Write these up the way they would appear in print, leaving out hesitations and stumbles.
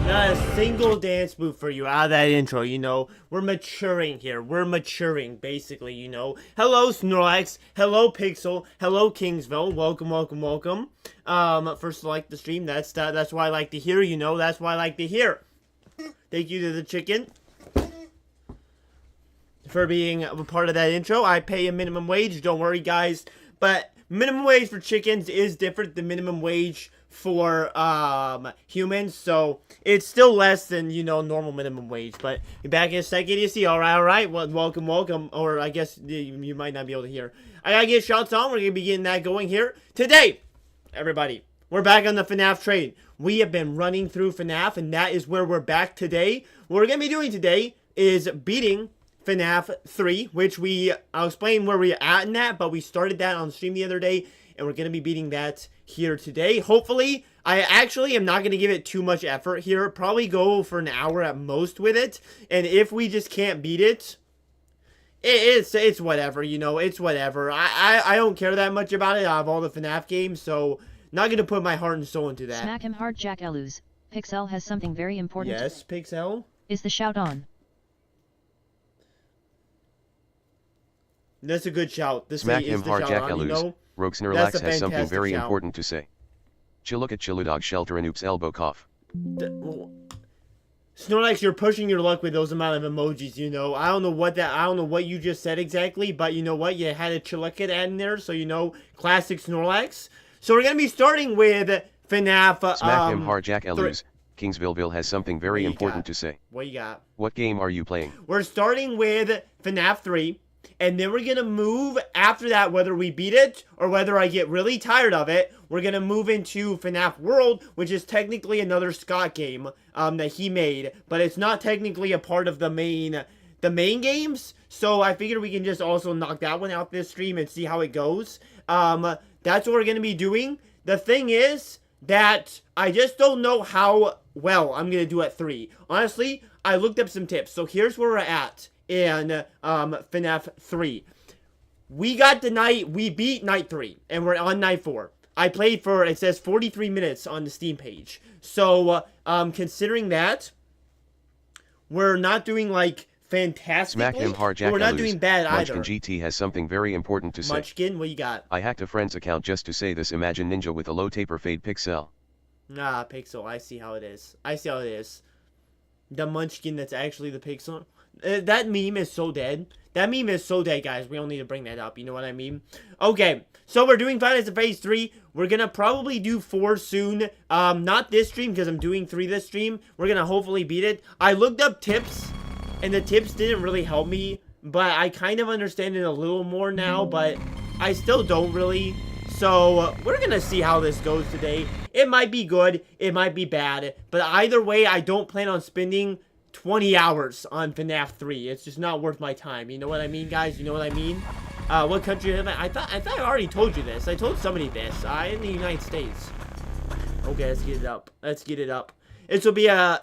Not a single dance move for you out of that intro, you know. We're maturing here. We're maturing, basically, you know. Hello, Snorlax. Hello, Pixel. Hello, Kingsville. Welcome, welcome, welcome. First to like the stream. That's why I like to hear, you know. That's why I like to hear. Thank you to the chicken for being a part of that intro. I pay a minimum wage. Don't worry, guys. But minimum wage for chickens is different than minimum wage for humans, so it's still less than, you know, normal minimum wage. But back in a second, you see. All right. Well, welcome, or I guess you might not be able to hear. I gotta get shots on. We're gonna be getting that going here today, everybody. We're back on the FNAF train. We have been running through FNAF, and that is where we're back today. What we're gonna be doing today is beating FNAF 3, which I'll explain where we're at in that, but we started that on stream the other day, and we're going to be beating that here today. Hopefully, I actually am not going to give it too much effort here. Probably go for an hour at most with it, and if we just can't beat it, it's whatever, you know, it's whatever. I don't care that much about it out of all the FNAF games, so not going to put my heart and soul into that. Smack him hard, Jack Elus. Pixel has something very important. Yes, Pixel? Is the shout on? That's a good shout. This Smack is him the hard, shout Jack on, you Elus. know? Rogue That's Snorlax a has something fantastic very shout. important to say. Chillook Chilludog shelter and oops elbow cough. Snorlax, you're pushing your luck with those amount of emojis, you know. I don't know what you just said exactly, but you know what? You had a Chillicket in there, so you know, classic Snorlax. So we're gonna be starting with FNAF. Smack him hard, Jack Elus. Kingsville has something very important to say. What you got? What game are you playing? We're starting with FNAF 3. And then we're going to move after that, whether we beat it or whether I get really tired of it, we're going to move into FNAF World, which is technically another Scott game that he made. But it's not technically a part of the main games. So I figured we can just also knock that one out this stream and see how it goes. That's what we're going to be doing. The thing is that I just don't know how well I'm going to do at 3. Honestly, I looked up some tips. So here's where we're at in FNAF 3. We beat night 3, and we're on night 4. I played for, it says 43 minutes on the Steam page. So, considering that, we're not doing, like, fantastically. Smack him hard, Jack we're not Elus. doing bad either. Munchkin GT has something very important to say. Munchkin, what you got? I hacked a friend's account just to say this. Imagine Ninja with a low taper fade pixel. Nah, Pixel, I see how it is. I see how it is. The Munchkin that's actually the Pixel. That meme is so dead. That meme is so dead, guys. We don't need to bring that up. You know what I mean? Okay, so we're doing Finance of Phase 3. We're going to probably do 4 soon. Not this stream, because I'm doing 3 this stream. We're going to hopefully beat it. I looked up tips, and the tips didn't really help me. But I kind of understand it a little more now, but I still don't really. So, we're going to see how this goes today. It might be good. It might be bad. But either way, I don't plan on spending 20 hours on FNAF 3. It's just not worth my time. You know what I mean, guys? You know what I mean? What country am I? I thought I already told you this. I told somebody this. In the United States. Okay, let's get it up. Let's get it up. This will be a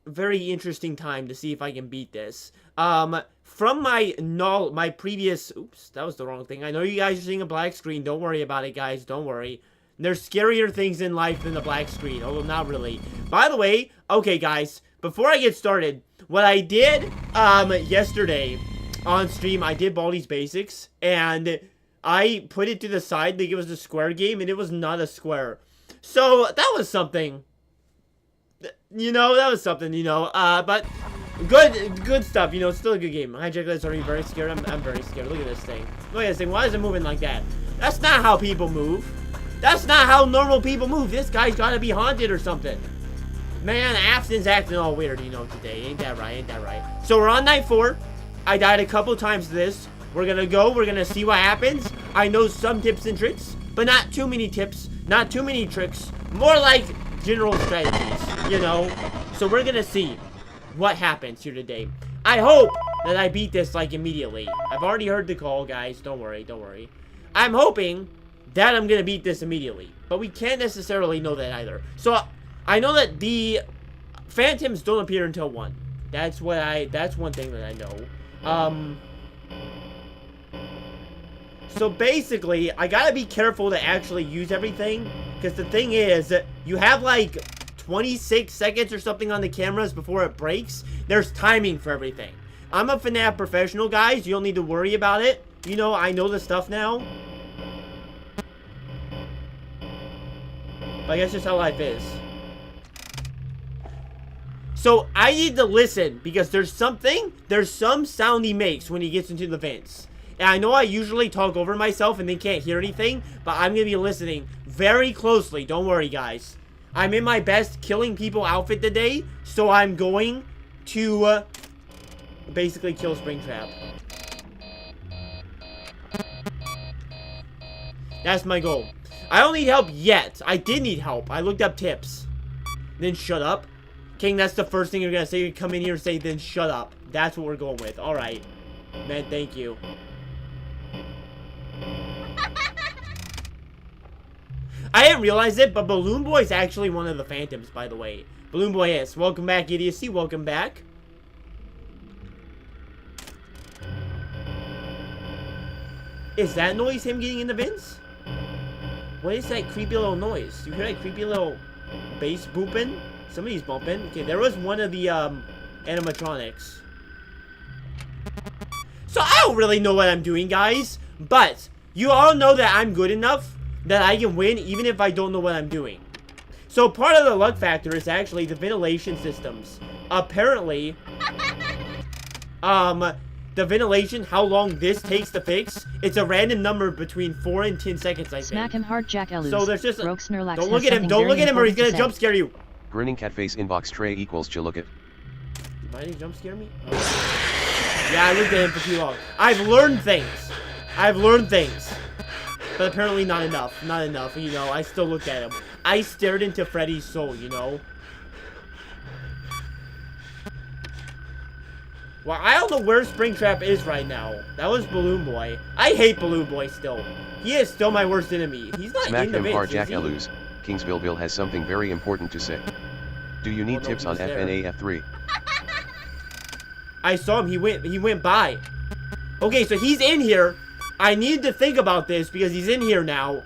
very interesting time to see if I can beat this. From my previous... Oops, that was the wrong thing. I know you guys are seeing a black screen. Don't worry about it, guys. Don't worry. There's scarier things in life than the black screen. Although, not really. By the way, okay, guys. Before I get started, what I did yesterday on stream, I did Baldi's Basics, and I put it to the side like it was a square game, and it was not a square. So, that was something. You know, that was something, you know. But good stuff, you know, it's still a good game. Hijack, are you very scared? I'm very scared. Look at this thing. Look at this thing. Why is it moving like that? That's not how people move. That's not how normal people move. This guy's gotta be haunted or something. Man, Afton's acting all weird, you know, today. Ain't that right? Ain't that right? So we're on night 4. I died a couple times to this. We're gonna go. We're gonna see what happens. I know some tips and tricks, but not too many tips. Not too many tricks. More like general strategies, you know? So we're gonna see what happens here today. I hope that I beat this, like, immediately. I've already heard the call, guys. Don't worry. Don't worry. I'm hoping that I'm gonna beat this immediately. But we can't necessarily know that either. So... I know that the phantoms don't appear until 1. That's one thing that I know. So basically, I gotta be careful to actually use everything, because the thing is, you have like 26 seconds or something on the cameras before it breaks. There's timing for everything. I'm a FNAF professional, guys. You don't need to worry about it. You know, I know the stuff now. But I guess that's how life is. So, I need to listen, because there's some sound he makes when he gets into the vents. And I know I usually talk over myself and then can't hear anything, but I'm going to be listening very closely. Don't worry, guys. I'm in my best killing people outfit today, so I'm going to basically kill Springtrap. That's my goal. I don't need help yet. I did need help. I looked up tips. Then shut up. King, that's the first thing you're going to say. You come in here and say, then shut up. That's what we're going with. Alright. Man, thank you. I didn't realize it, but Balloon Boy is actually one of the Phantoms, by the way. Balloon Boy is. Welcome back, Idiocy. Welcome back. Is that noise him getting in the vents? What is that creepy little noise? You hear that creepy little bass booping? Somebody's bumping. Okay, there was one of the animatronics. So I don't really know what I'm doing, guys. But you all know that I'm good enough that I can win even if I don't know what I'm doing. So part of the luck factor is actually the ventilation systems. Apparently, the ventilation, how long this takes to fix, it's a random number between 4 and 10 seconds, I think. Smack him hard, Jack Ellis. So there's just Rogue Snorlax don't look at him, don't look at him or he's gonna jump scare you. Grinning cat face inbox tray equals look at. Why did he jump scare me? Oh. Yeah, I looked at him for too long. I've learned things. I've learned things. But apparently not enough. Not enough, you know. I still looked at him. I stared into Freddy's soul, you know. Well, I don't know where Springtrap is right now. That was Balloon Boy. I hate Balloon Boy still. He is still my worst enemy. He's not Smack in the him hard, vents, Jack Elus. Kingsville has something very important to say. Do you need tips on FNAF 3? I saw him. He went by. Okay, so he's in here. I need to think about this because he's in here now.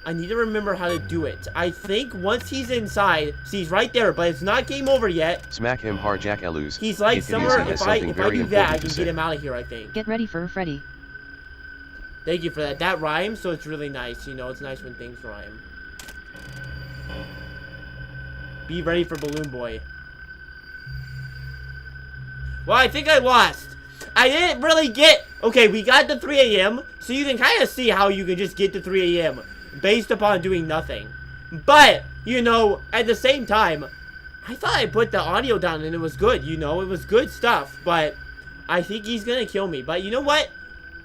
I need to remember how to do it. I think once he's inside, see, he's right there, but it's not game over yet. Smack him hard, Jack Elus. He's like somewhere. If I do that, I can get him out of here, I think. Get ready for Freddy. Thank you for that. That rhymes, so it's really nice. You know, it's nice when things rhyme. Be ready for Balloon Boy. Well, I think I lost. I didn't really get... Okay, we got to 3 a.m. So you can kind of see how you can just get to 3 a.m. based upon doing nothing. But, you know, at the same time, I thought I put the audio down and it was good, you know. It was good stuff, but I think he's going to kill me. But you know what?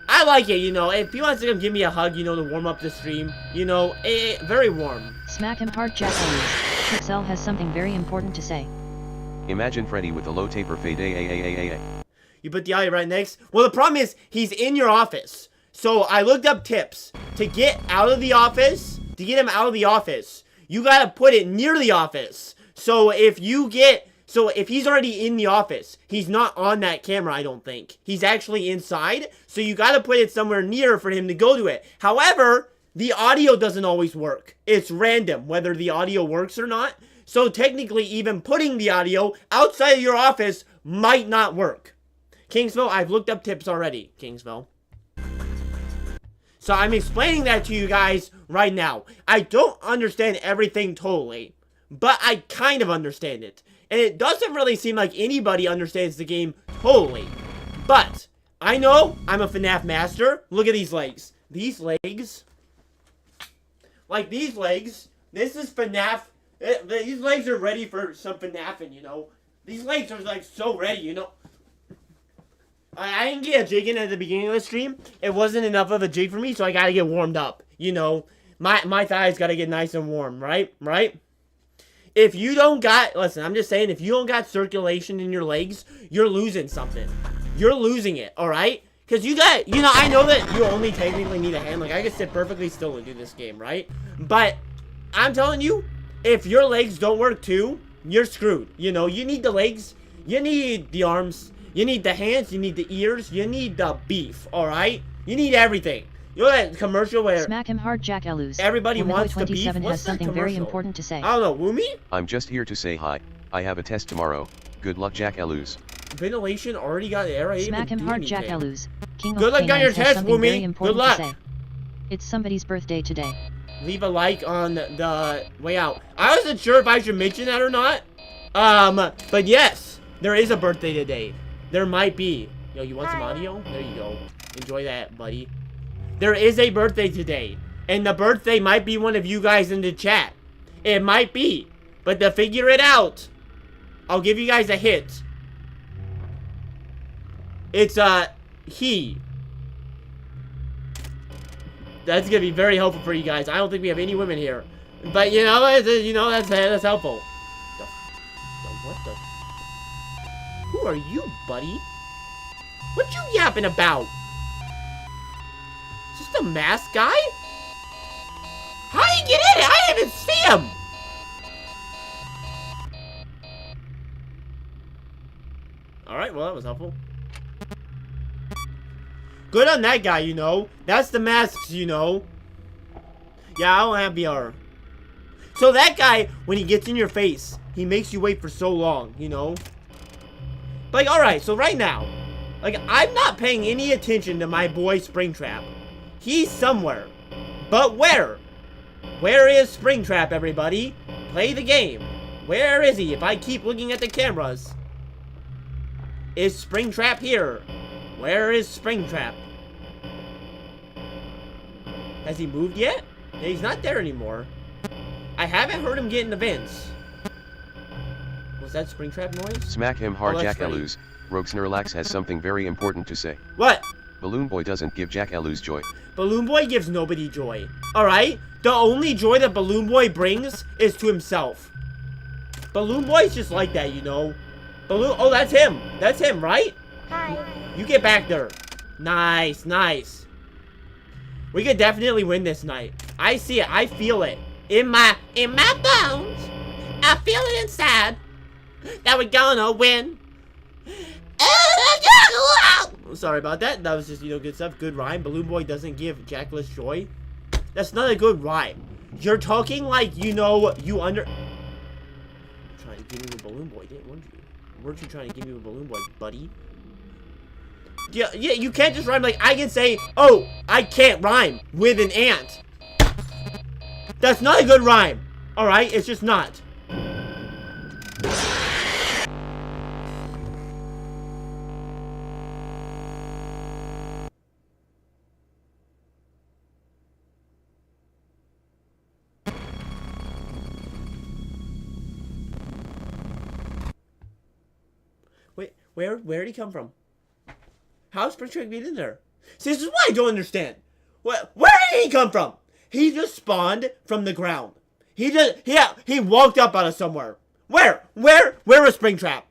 I like it, you know. If he wants to come give me a hug, you know, to warm up the stream, you know, very warm. Smack him hard, Jack Ellis. Pixel has something very important to say. Imagine Freddy with a low taper fade. You put the audio right next. Well, the problem is, he's in your office. So, I looked up tips. To get out of the office, to get him out of the office, you gotta put it near the office. So, if he's already in the office, he's not on that camera, I don't think. He's actually inside, so you gotta put it somewhere near for him to go to it. However, the audio doesn't always work. It's random whether the audio works or not. So technically, even putting the audio outside of your office might not work. Kingsville, I've looked up tips already, Kingsville. So I'm explaining that to you guys right now. I don't understand everything totally, but I kind of understand it. And it doesn't really seem like anybody understands the game totally. But I know I'm a FNAF master. Look at these legs. These legs. Like these legs. This is FNAF. These legs are ready for some FNAFing, you know. These legs are like so ready, you know. I didn't get a jig in at the beginning of the stream. It wasn't enough of a jig for me, so I gotta get warmed up. You know, my thighs gotta get nice and warm, right? Right? If you don't got, listen, I'm just saying, if you don't got circulation in your legs, you're losing something. You're losing it, alright? Because you got, you know, I know that you only technically need a hand. Like, I can sit perfectly still and do this game, right? But, I'm telling you, if your legs don't work too, you're screwed. You know, you need the legs, you need the arms, you need the hands, you need the ears, you need the beef, alright? You need everything. You know that commercial where Smack him hard, Jack Elus. everybody wants to beef? 27 What's has that something very commercial? important to say. I don't know. Woomy? I'm just here to say hi. I have a test tomorrow. Good luck, Jack Elus. Ventilation already got air. I ain't Smack even him do hard, Jack anything. Elus. King Good of luck on your Canines has test, something Woomy. very Good important luck. to say. It's somebody's birthday today. Leave a like on the way out. I wasn't sure if I should mention that or not. But yes, there is a birthday today. There might be. Yo, you want some audio? There you go. Enjoy that, buddy. There is a birthday today. And the birthday might be one of you guys in the chat. It might be. But to figure it out, I'll give you guys a hint. It's, he. That's gonna be very helpful for you guys. I don't think we have any women here. But, you know, that's helpful. What the? Who are you, buddy? What you yapping about? Is this the masked guy? How did he get in it? I didn't even see him! Alright, well, that was helpful. Good on that guy, you know. That's the masks, you know. Yeah, I don't have VR. So that guy, when he gets in your face, he makes you wait for so long, you know? Like, alright, so right now, like, I'm not paying any attention to my boy Springtrap. He's somewhere. But where? Where is Springtrap, everybody? Play the game. Where is he? If I keep looking at the cameras. Is Springtrap here? Where is Springtrap? Has he moved yet? Yeah, he's not there anymore. I haven't heard him get in the vents. Was that Springtrap noise? Smack him hard, Oh, that's Jack Freddy. Elus. Rogue Snorlax has something very important to say. What? Balloon Boy doesn't give Jack Elus joy. Balloon Boy gives nobody joy. Alright? The only joy that Balloon Boy brings is to himself. Balloon Boy's just like that, you know? Oh, that's him. That's him, right? Hi. You get back there. Nice, nice. We could definitely win this night. I see it. I feel it. In my bones. I feel it inside. That we're gonna win. Sorry about that. That was just, you know, good stuff. Good rhyme. Balloon Boy doesn't give Jackless joy. That's not a good rhyme. You're talking like, you know, you under... Trying to give me a Balloon Boy, weren't you? Weren't you trying to give me a Balloon Boy, buddy? Yeah, you can't just rhyme like, I can say, oh, I can't rhyme with an ant. That's not a good rhyme. Alright, it's just not. Wait, where did he come from? How's Springtrap get in there? See, this is what I don't understand. Where did he come from? He just spawned from the ground. He walked up out of somewhere. Where was Springtrap?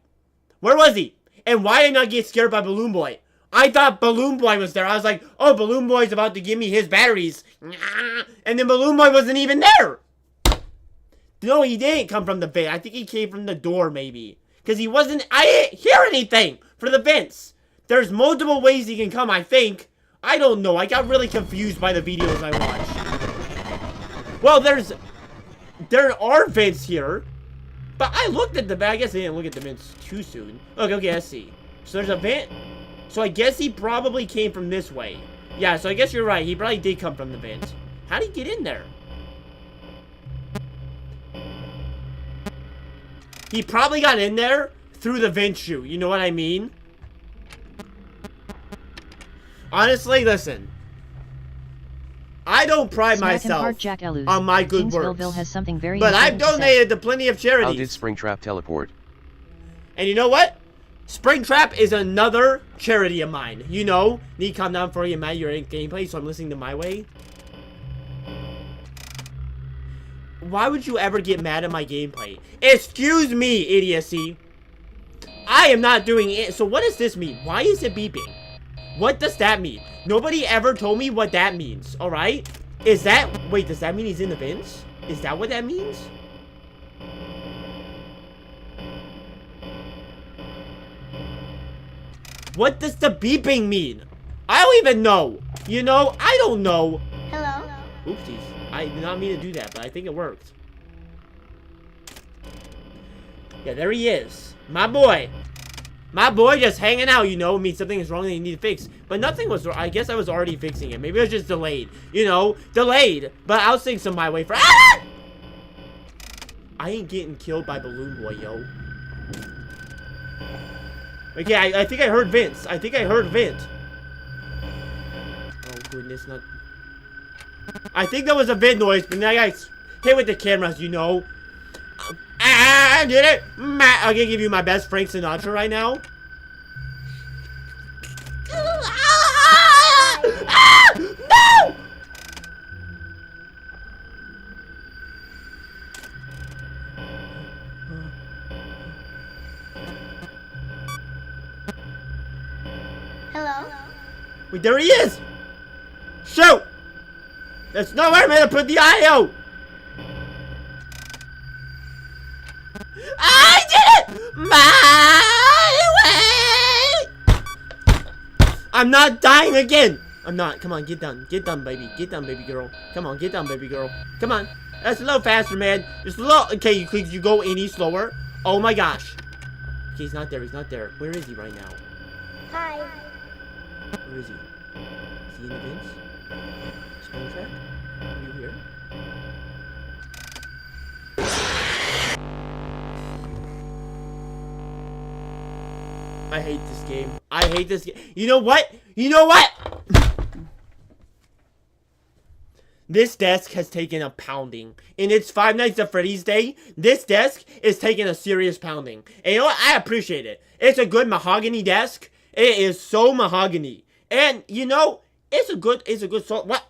Where was he? And why did I not get scared by Balloon Boy? I thought Balloon Boy was there. I was like, oh, Balloon Boy's about to give me his batteries. And then Balloon Boy wasn't even there. No, he didn't come from the vent. I think he came from the door, maybe. Because I didn't hear anything for the vents. There's multiple ways he can come, I think. I don't know. I got really confused by the videos I watched. Well, there are vents here. But I looked at the vent. I guess I didn't look at the vents too soon. Okay, let's see. So there's a vent. So I guess he probably came from this way. Yeah, so I guess you're right. He probably did come from the vent. How did he get in there? He probably got in there through the vent chute. You know what I mean? Honestly, listen. I don't pride myself on my good works. But I've donated to plenty of charities. How did Springtrap teleport? And you know what? Springtrap is another charity of mine. You know, need to calm down for you, Matt. You're in gameplay, so I'm listening to my way. Why would you ever get mad at my gameplay? Excuse me, idiocy. I am not doing it. So what does this mean? Why is it beeping? What does that mean? Nobody ever told me what that means, alright? Wait, does that mean he's in the vents? Is that what that means? What does the beeping mean? I don't even know. You know, I don't know. Hello? Oopsies. I did not mean to do that, but I think it worked. Yeah, there he is. My boy. My boy just hanging out, you know. I mean, something is wrong that you need to fix. But nothing was wrong. I guess I was already fixing it. Maybe it was just delayed. You know, delayed. But I'll sing some My Way for... Ah! I ain't getting killed by Balloon Boy, yo. Okay, I think I heard Vince. I think I heard Vince. Oh, goodness, not... I think that was a Vent noise, but then I got hit with the cameras, you know. I did it! I'm gonna give you my best Frank Sinatra right now. No! Hello? Wait, there he is! Shoot! That's nowhere I'm gonna put the IO! I did it! My way! I'm not dying again! I'm not. Come on, get done. Get done, baby. Get done, baby girl. Come on, get done, baby girl. Come on. That's a little faster, man. Just a little. Okay, could you go any slower? Oh my gosh. Okay, he's not there. He's not there. Where is he right now? Hi. Where is he? Is he in the bins? Spin track? Are you here? I hate this game. I hate this game. You know what? You know what? This desk has taken a pounding. In its Five Nights at Freddy's day, this desk is taking a serious pounding. And you know what? I appreciate it. It's a good mahogany desk. It is so mahogany. And, you know, it's a good sort. What?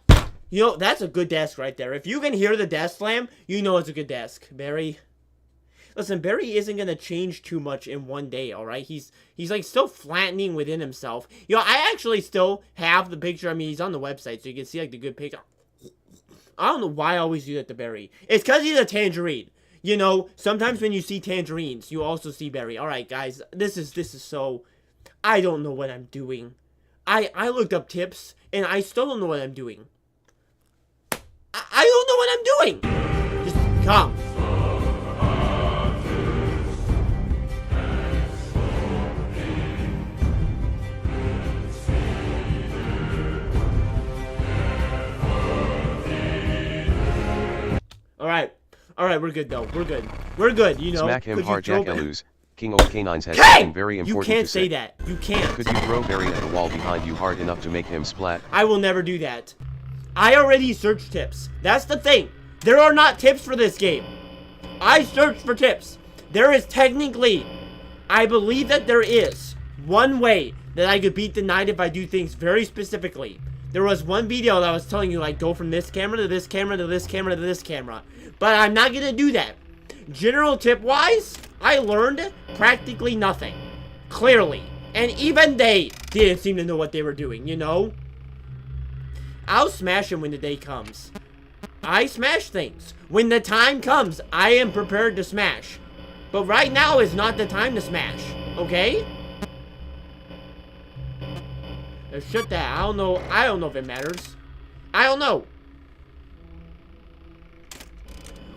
You know, that's a good desk right there. If you can hear the desk slam, you know it's a good desk. Barry. Listen, Barry isn't gonna change too much in one day, alright? He's like still flattening within himself. You know, I actually still have the picture. I mean, he's on the website, so you can see like the good picture. I don't know why I always do that to Barry. It's because he's a tangerine. You know, sometimes when you see tangerines, you also see Barry. Alright, guys, this is so... I don't know what I'm doing. I looked up tips, and I still don't know what I'm doing. I don't know what I'm doing! Just come. Alright, we're good though. We're good. We're good, you know. Smack him hard, Jackalus. King of Canines has Hey! something very important You can't to say. say that. You can't. Could you throw Barry at the wall behind you hard enough to make him splat? I will never do that. I already searched tips. That's the thing. There are not tips for this game. I searched for tips. There is technically, I believe that there is one way that I could beat the night if I do things very specifically. There was one video that I was telling you, like, go from this camera to this camera to this camera to this camera. But I'm not gonna do that. General tip-wise, I learned practically nothing. Clearly. And even they didn't seem to know what they were doing, you know? I'll smash them when the day comes. I smash things. When the time comes, I am prepared to smash. But right now is not the time to smash. Okay? Shut that. I don't know if it matters. I don't know.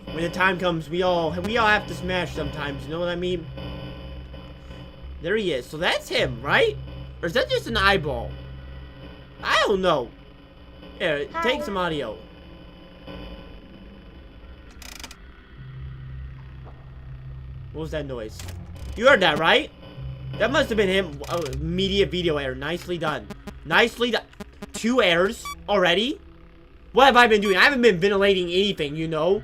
When the time comes, we all have to smash sometimes, you know what I mean? There he is. So that's him, right? Or is that just an eyeball? I don't know. Here, take some audio. What was that noise? You heard that, right? That must have been him. Oh, immediate video error. Nicely done. Nicely done. 2 errors already? What have I been doing? I haven't been ventilating anything, you know?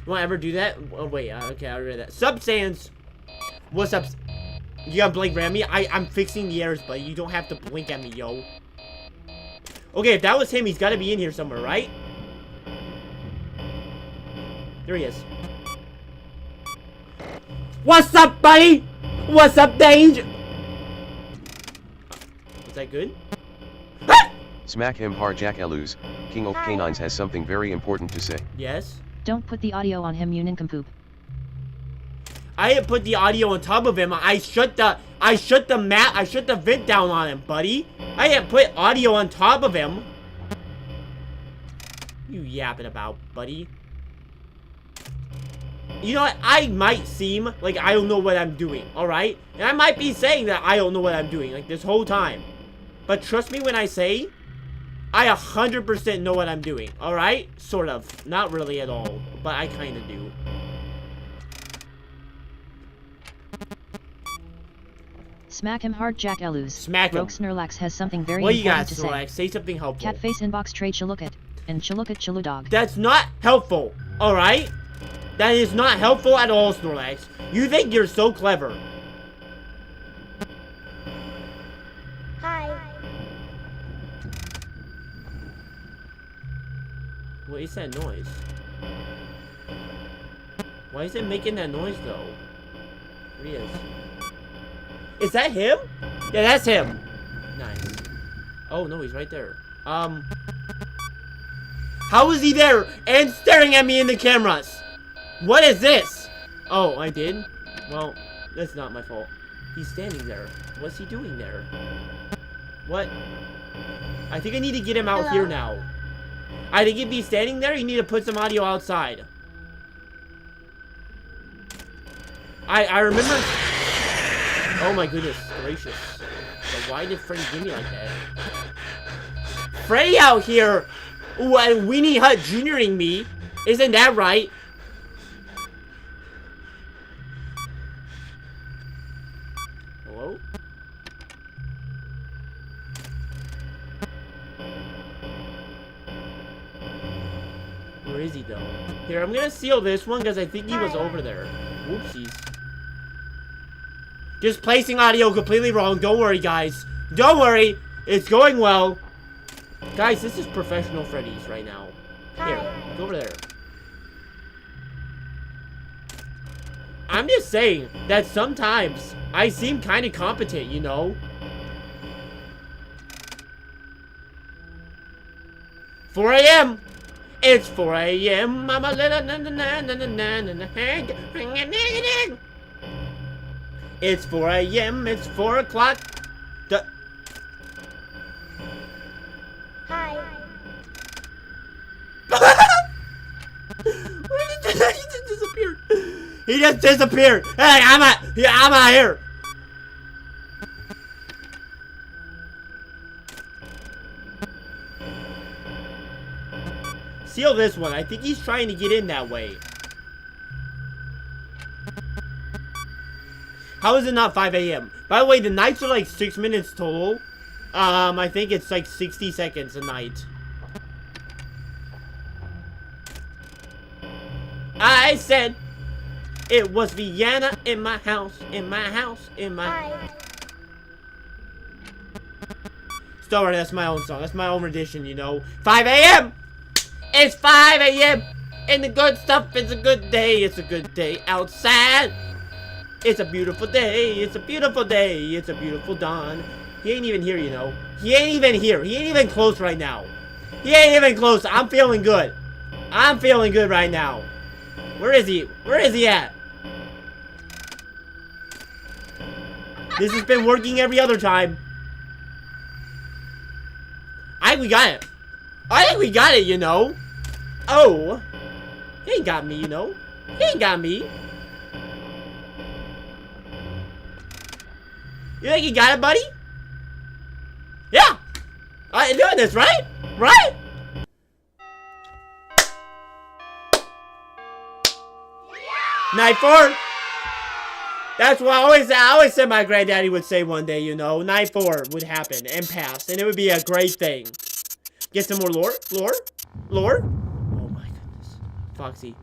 You want to ever do that? Oh, wait. Okay, I read that. Substance. What's up? You gotta blink at me? I'm fixing the errors, but you don't have to blink at me, yo. Okay, if that was him, he's got to be in here somewhere, right? There he is. What's up, buddy? What's up, Danger? Is that good? Ah! Smack him hard, Jackalus. King of Canines has something very important to say. Yes? Don't put the audio on him, you nincompoop. I didn't put the audio on top of him. I shut the vent down on him, buddy. I didn't put audio on top of him. You yapping about, buddy? You know what? I might seem like I don't know what I'm doing, alright? And I might be saying that I don't know what I'm doing, like, this whole time. But trust me when I say, I 100% know what I'm doing, alright? Sort of. Not really at all, but I kind of do. Smack him hard, Jack Elus. Smack him. Rogue Snorlax has something very What you got, important to Snorlax? say. Say something helpful. Cat face inbox trade Chilookat. And Chilookat Chiludog. That's not helpful, alright? That is not helpful at all, Snorlax. You think you're so clever. Hi. What is that noise? Why is it making that noise, though? What is? Is that him? Yeah, that's him. Nice. Oh, no, he's right there. How is he there and staring at me in the cameras? What is this? Oh, I did? Well, that's not my fault. He's standing there. What's he doing there? What? I think I need to get him out here now. I think if he's standing there, you need to put some audio outside. I remember... Oh my goodness gracious. So why did Freddy give me like that? Freddy out here Weenie Hut Junioring me. Isn't that right? Hello? Where is he though? Here, I'm gonna seal this one because I think he was over there. Whoopsies. Just placing audio completely wrong. Don't worry, guys. Don't worry. It's going well. Guys, this is professional Freddy's right now. Here, go over there. I'm just saying that sometimes I seem kind of competent, you know? 4 a.m. It's 4 a.m. I'm a little It's 4 a.m. It's 4 o'clock. Hi. Where did he just disappeared? He just disappeared. Hey, I'm out here. Seal this one. I think he's trying to get in that way. How is it not 5 a.m.? By the way, the nights are like 6 minutes total. I think it's like 60 seconds a night. I said it was Vienna in my house, in my house, in my... Hi. Sorry, that's my own song. That's my own rendition, you know. 5 a.m. It's 5 a.m. And the good stuff is a good day. It's a good day outside. It's a beautiful day. It's a beautiful day. It's a beautiful dawn. He ain't even here, you know. He ain't even here. He ain't even close right now. He ain't even close. I'm feeling good. I'm feeling good right now. Where is he? Where is he at? This has been working every other time. I think we got it. I think we got it, you know. Oh. He ain't got me, you know. He ain't got me. You think you got it, buddy? Yeah! You're doing this, right? Right? Night 4. That's what I always said my granddaddy would say one day, you know. Night 4 would happen and pass, and it would be a great thing. Get some more lore? Lore? Lore? Oh my goodness. Foxy.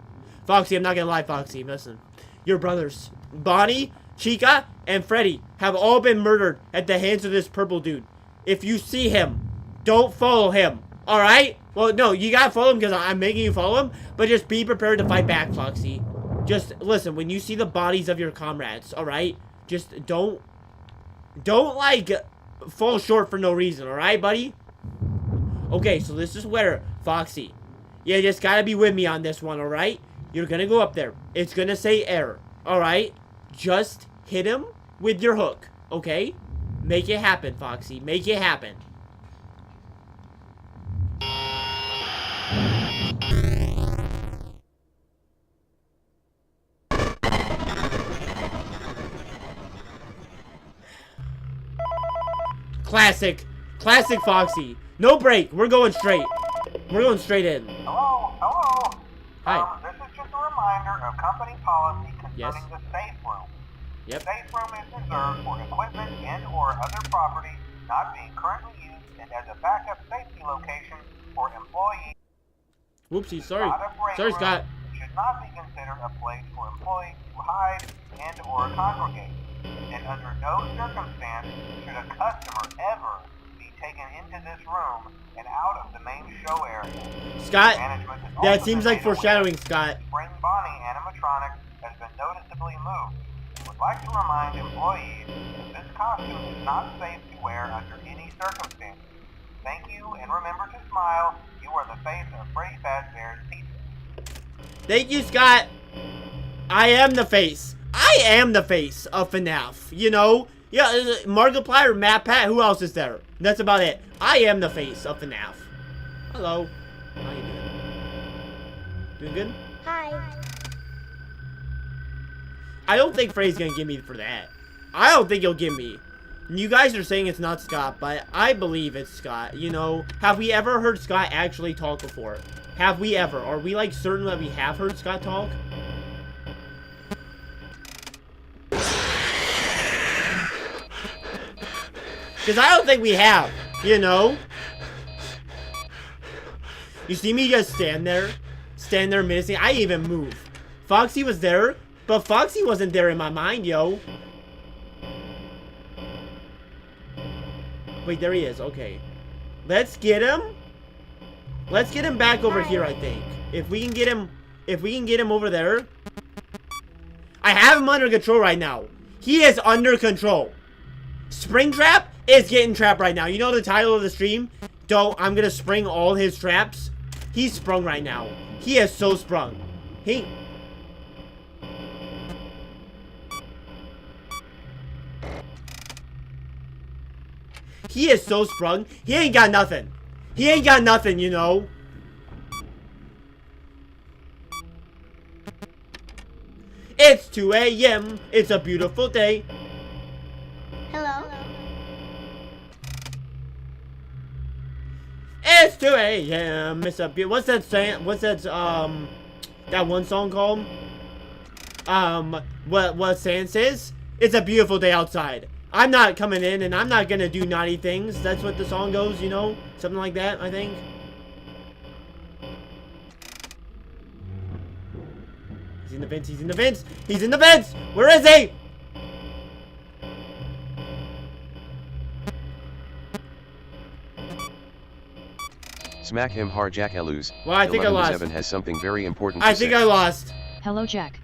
Foxy, I'm not gonna lie, Foxy. Listen. Your brothers, Bonnie, Chica, and Freddy have all been murdered at the hands of this purple dude. If you see him, don't follow him. Alright? Well, no, you gotta follow him because I'm making you follow him. But just be prepared to fight back, Foxy. Just, listen, when you see the bodies of your comrades, alright? Just don't, like, fall short for no reason, alright, buddy? Okay, so this is where, Foxy, you just gotta be with me on this one, alright? You're gonna go up there. It's gonna say error, alright? Just hit him with your hook, okay? Make it happen, Foxy. Make it happen. Classic. Classic Foxy. No break. We're going straight. We're going straight in. Hello, hello. Hi. This is just a reminder of company policy concerning Yes. the safe room. Yep. The safe room is reserved for equipment and/or other property not being currently used and as a backup safety location for employees. Whoopsie. Sorry. Not a break Sorry, room. Scott. It should not be considered a place for employees to hide and/or congregate. And under no circumstance should a customer ever be taken into this room and out of the main show area. Scott, Management has that also seems been like made aware foreshadowing, Scott. Spring Bonnie animatronic has been noticeably moved. We would like to remind employees that this costume is not safe to wear under any circumstances. Thank you, and remember to smile. You are the face of Freddy Fazbear's Pizza. Thank you, Scott. I am the face. I am the face of FNAF. You know? Yeah, Markiplier, Matt Pat, who else is there? That's about it. I am the face of FNAF. Hello. How you doing? Doing good? Hi. I don't think Frey's gonna give me for that. I don't think he'll give me. You guys are saying it's not Scott, but I believe it's Scott. You know, have we ever heard Scott actually talk before? Have we ever? Are we like certain that we have heard Scott talk? Because I don't think we have, you know? You see me just stand there menacing. I didn't even move. Foxy was there, but Foxy wasn't there in my mind, yo. Wait, there he is. Okay. Let's get him. Let's get him back over here, I think. If we can get him over there. I have him under control right now. He is under control. Springtrap is getting trapped right now. You know the title of the stream? I'm gonna spring all his traps. He's sprung right now. He is so sprung. He is so sprung. He ain't got nothing. He ain't got nothing, you know. It's 2 a.m. It's a beautiful day. Hello. It's 2 a.m. It's a what's that saying? What's that that one song called? What Sans says? It's a beautiful day outside. I'm not coming in and I'm not gonna do naughty things. That's what the song goes, you know? Something like that, I think. He's in the vents, he's in the vents! He's in the vents! Where is he? Smack him hard, Jack Eluz. Well, I think I lost. 11-7 has something very important to I think say. I lost. Hello, Jack.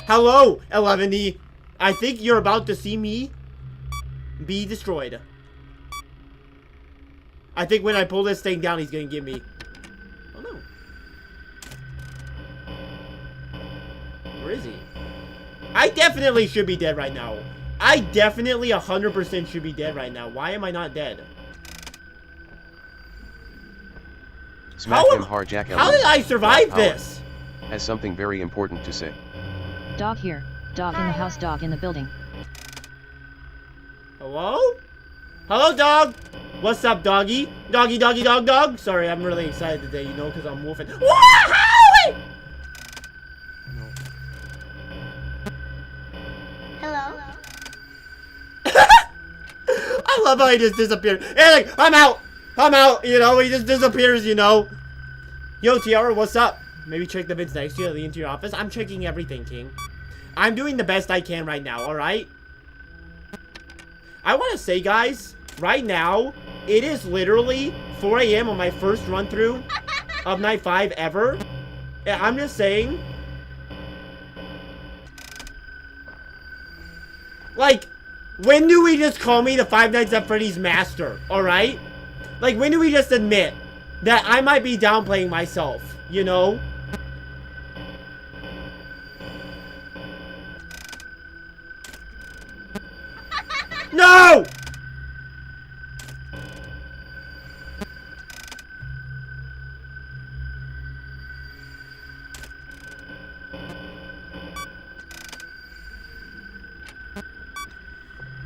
Hello, 11D. I think you're about to see me be destroyed. I think when I pull this thing down, he's gonna get me. Oh no. Where is he? I definitely should be dead right now. I definitely 100% should be dead right now. Why am I not dead? Smack How him hard, Jack Eluz. How did I survive Power this? Has something very important to say. Dog here. Dog in the house. Dog in the building. Hello? Hello, dog. What's up, doggy? Doggy, doggy, dog, dog. Sorry, I'm really excited today, you know, because I'm wolfing. Whoa! Hello. I love how he just disappeared. Hey, like, I'm out. I'm out. You know, he just disappears, you know. Yo, Tiara, what's up? Maybe check the vids next to you at the interior office. I'm checking everything, King. I'm doing the best I can right now, alright? I want to say, guys, right now, it is literally 4 a.m. on my first run-through of Night 5 ever. Yeah, I'm just saying. Like, when do we just call me the Five Nights at Freddy's master, alright? Like, when do we just admit that I might be downplaying myself, you know? No!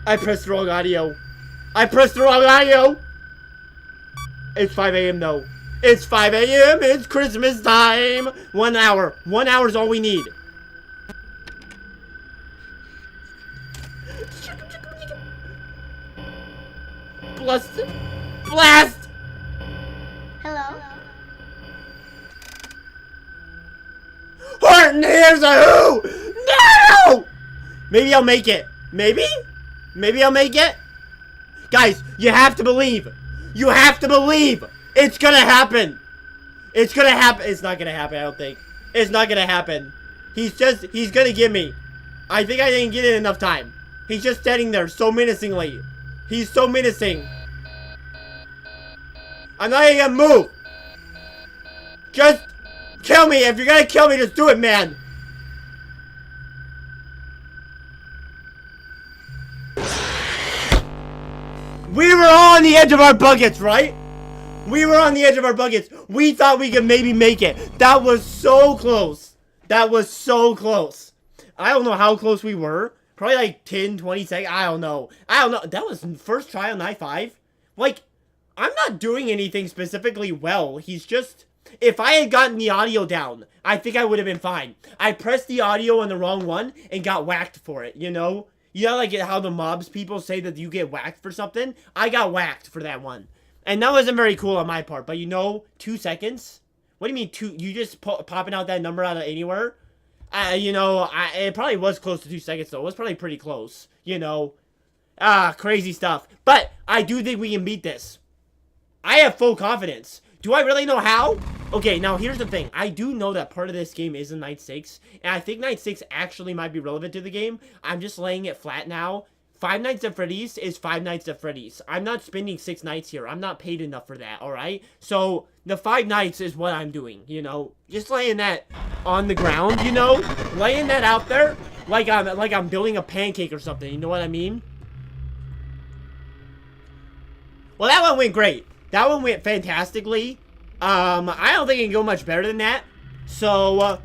I pressed the wrong audio. I pressed the wrong audio. It's 5 a.m. though. It's 5 a.m. It's Christmas time. 1 hour. 1 hour is all we need. Blast. Blast. Hello? Horton, here's a who! No! Maybe I'll make it. Maybe? Maybe I'll make it? Guys, you have to believe. You have to believe. It's gonna happen. It's gonna happen. It's not gonna happen, I don't think. It's not gonna happen. He's gonna give me. I think I didn't get it enough time. He's just standing there so menacingly. He's so menacing. I'm not even gonna move. Just kill me. If you're gonna kill me, just do it, man. We were all on the edge of our buckets, right? We were on the edge of our buckets. We thought we could maybe make it. That was so close. That was so close. I don't know how close we were. Probably like 10, 20 seconds. I don't know. That was first try on night 5. Like, I'm not doing anything specifically well. He's just... If I had gotten the audio down, I think I would have been fine. I pressed the audio on the wrong one and got whacked for it, you know? You know, like how the mobs people say that you get whacked for something? I got whacked for that one. And that wasn't very cool on my part. But you know, 2 seconds? What do you mean 2? You just popping out that number out of anywhere? You know, it probably was close to 2 seconds though. It was probably pretty close. You know? Crazy stuff. But I do think we can beat this. I have full confidence. Do I really know how? Okay, now here's the thing. I do know that part of this game is in Night 6. And I think Night 6 actually might be relevant to the game. I'm just laying it flat now. 5 Nights at Freddy's is 5 Nights at Freddy's. I'm not spending 6 nights here. I'm not paid enough for that, alright? So, the 5 nights is what I'm doing, you know? Just laying that on the ground, you know? Laying that out there like I'm building a pancake or something, you know what I mean? Well, that one went great. That one went fantastically. I don't think it can go much better than that. So,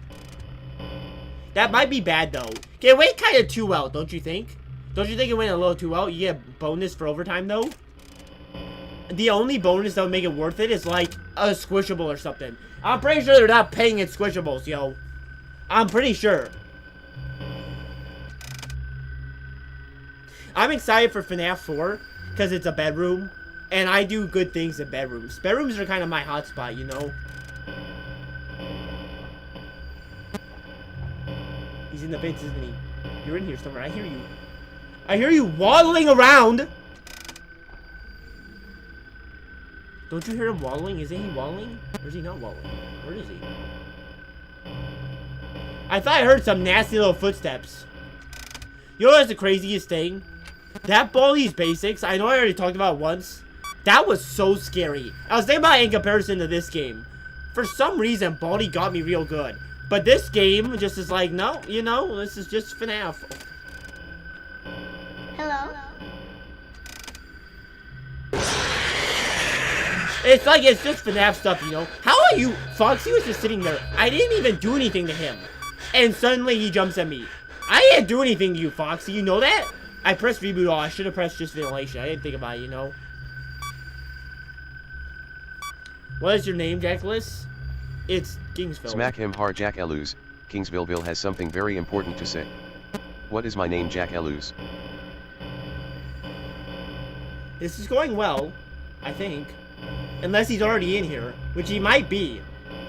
that might be bad, though. Okay, it went kind of too well, don't you think? Don't you think it went a little too well? You get a bonus for overtime, though? The only bonus that would make it worth it is, like, a squishable or something. I'm pretty sure they're not paying in squishables, yo. I'm pretty sure. I'm excited for FNAF 4, because it's a bedroom. And I do good things in bedrooms. Bedrooms are kind of my hotspot, you know? He's in the vents, isn't he? You're in here somewhere. I hear you. I hear you waddling around! Don't you hear him waddling? Isn't he waddling? Or is he not waddling? Where is he? I thought I heard some nasty little footsteps. You know what's the craziest thing? That Baldi's Basics, I know I already talked about it once. That was so scary. I was thinking about it in comparison to this game. For some reason, Baldi got me real good. But this game just is like, no, you know, this is just FNAF. Hello? It's like, it's just FNAF stuff, you know? How are you? Foxy was just sitting there. I didn't even do anything to him. And suddenly he jumps at me. I didn't do anything to you, Foxy. You know that? I pressed reboot all. I should have pressed just ventilation. I didn't think about it, you know? What is your name, Jackalis? It's Kingsville. Smack him hard, Jack Eluz. Kingsville Bill has something very important to say. What is my name, Jack Eluz? This is going well, I think. Unless he's already in here, which he might be.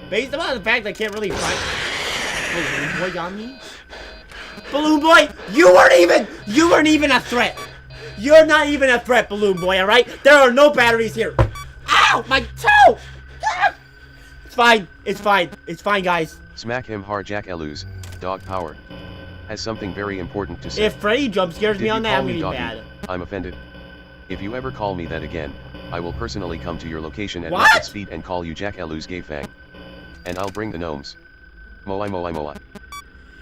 Based upon the fact I can't really find... Balloon Boy got me? Balloon Boy, you weren't even a threat. You're not even a threat, Balloon Boy, alright? There are no batteries here. Ow, my toe! It's fine, it's fine, it's fine, guys. Smack him hard, Jack Eluz. Dog power. Has something very important to say. If Freddy jump scares Did me you on that, call I'm gonna me be doggy? mad. I'm offended. If you ever call me that again, I will personally come to your location at What? rapid speed and call you Jack Eluz Gay Fang. And I'll bring the gnomes. Moai moai moai.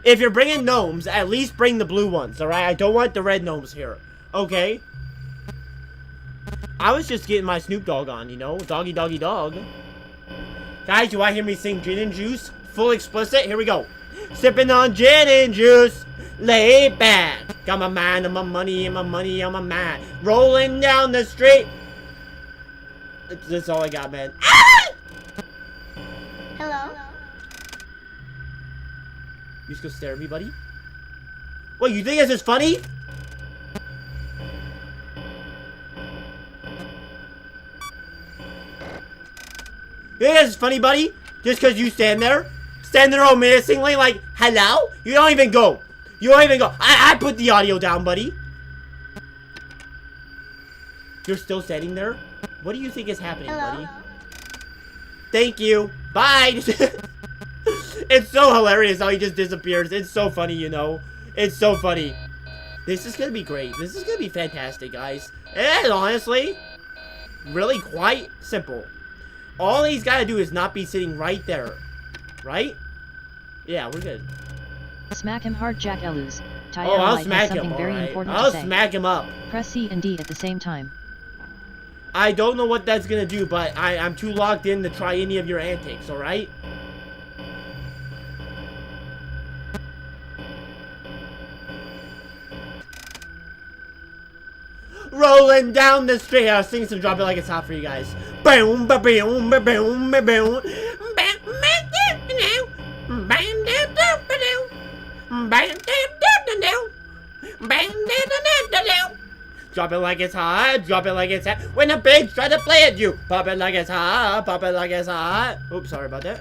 If you're bringing gnomes, at least bring the blue ones, alright? I don't want the red gnomes here. Okay? I was just getting my Snoop Dogg on, you know? Doggy, doggy, dog. Guys, you want to hear me sing Gin and Juice? Full explicit? Here we go. Sipping on gin and juice. Lay back. Got my mind and my money and my money on my mind. Rolling down the street. That's all I got, man. Ah! Hello? You just go stare at me, buddy? What, you think this is funny? You think this is funny, buddy? Just because you stand there all menacingly like, hello? You don't even go. You don't even go. I put the audio down, buddy. You're still standing there? What do you think is happening, buddy? Thank you. Bye. It's so hilarious how he just disappears. It's so funny, you know. It's so funny. This is gonna be great. This is gonna be fantastic, guys. And honestly, really quite simple. All he's gotta do is not be sitting right there. Right? Yeah, we're good. Smack him hard, Jack Eluz. Oh, I'll has smack him, something very alright. important I'll to say. smack him up. Press C and D at the same time. I don't know what that's gonna do, but I'm too locked in to try any of your antics, alright? Rolling down the street. I was singing some Drop It Like It's Hot for you guys. Boom, ba boom, ba boom, ba boom. Drop it like it's hot, drop it like it's hot. When the pigs try to play at you, pop it like it's hot, pop it like it's hot. Oops, sorry about that.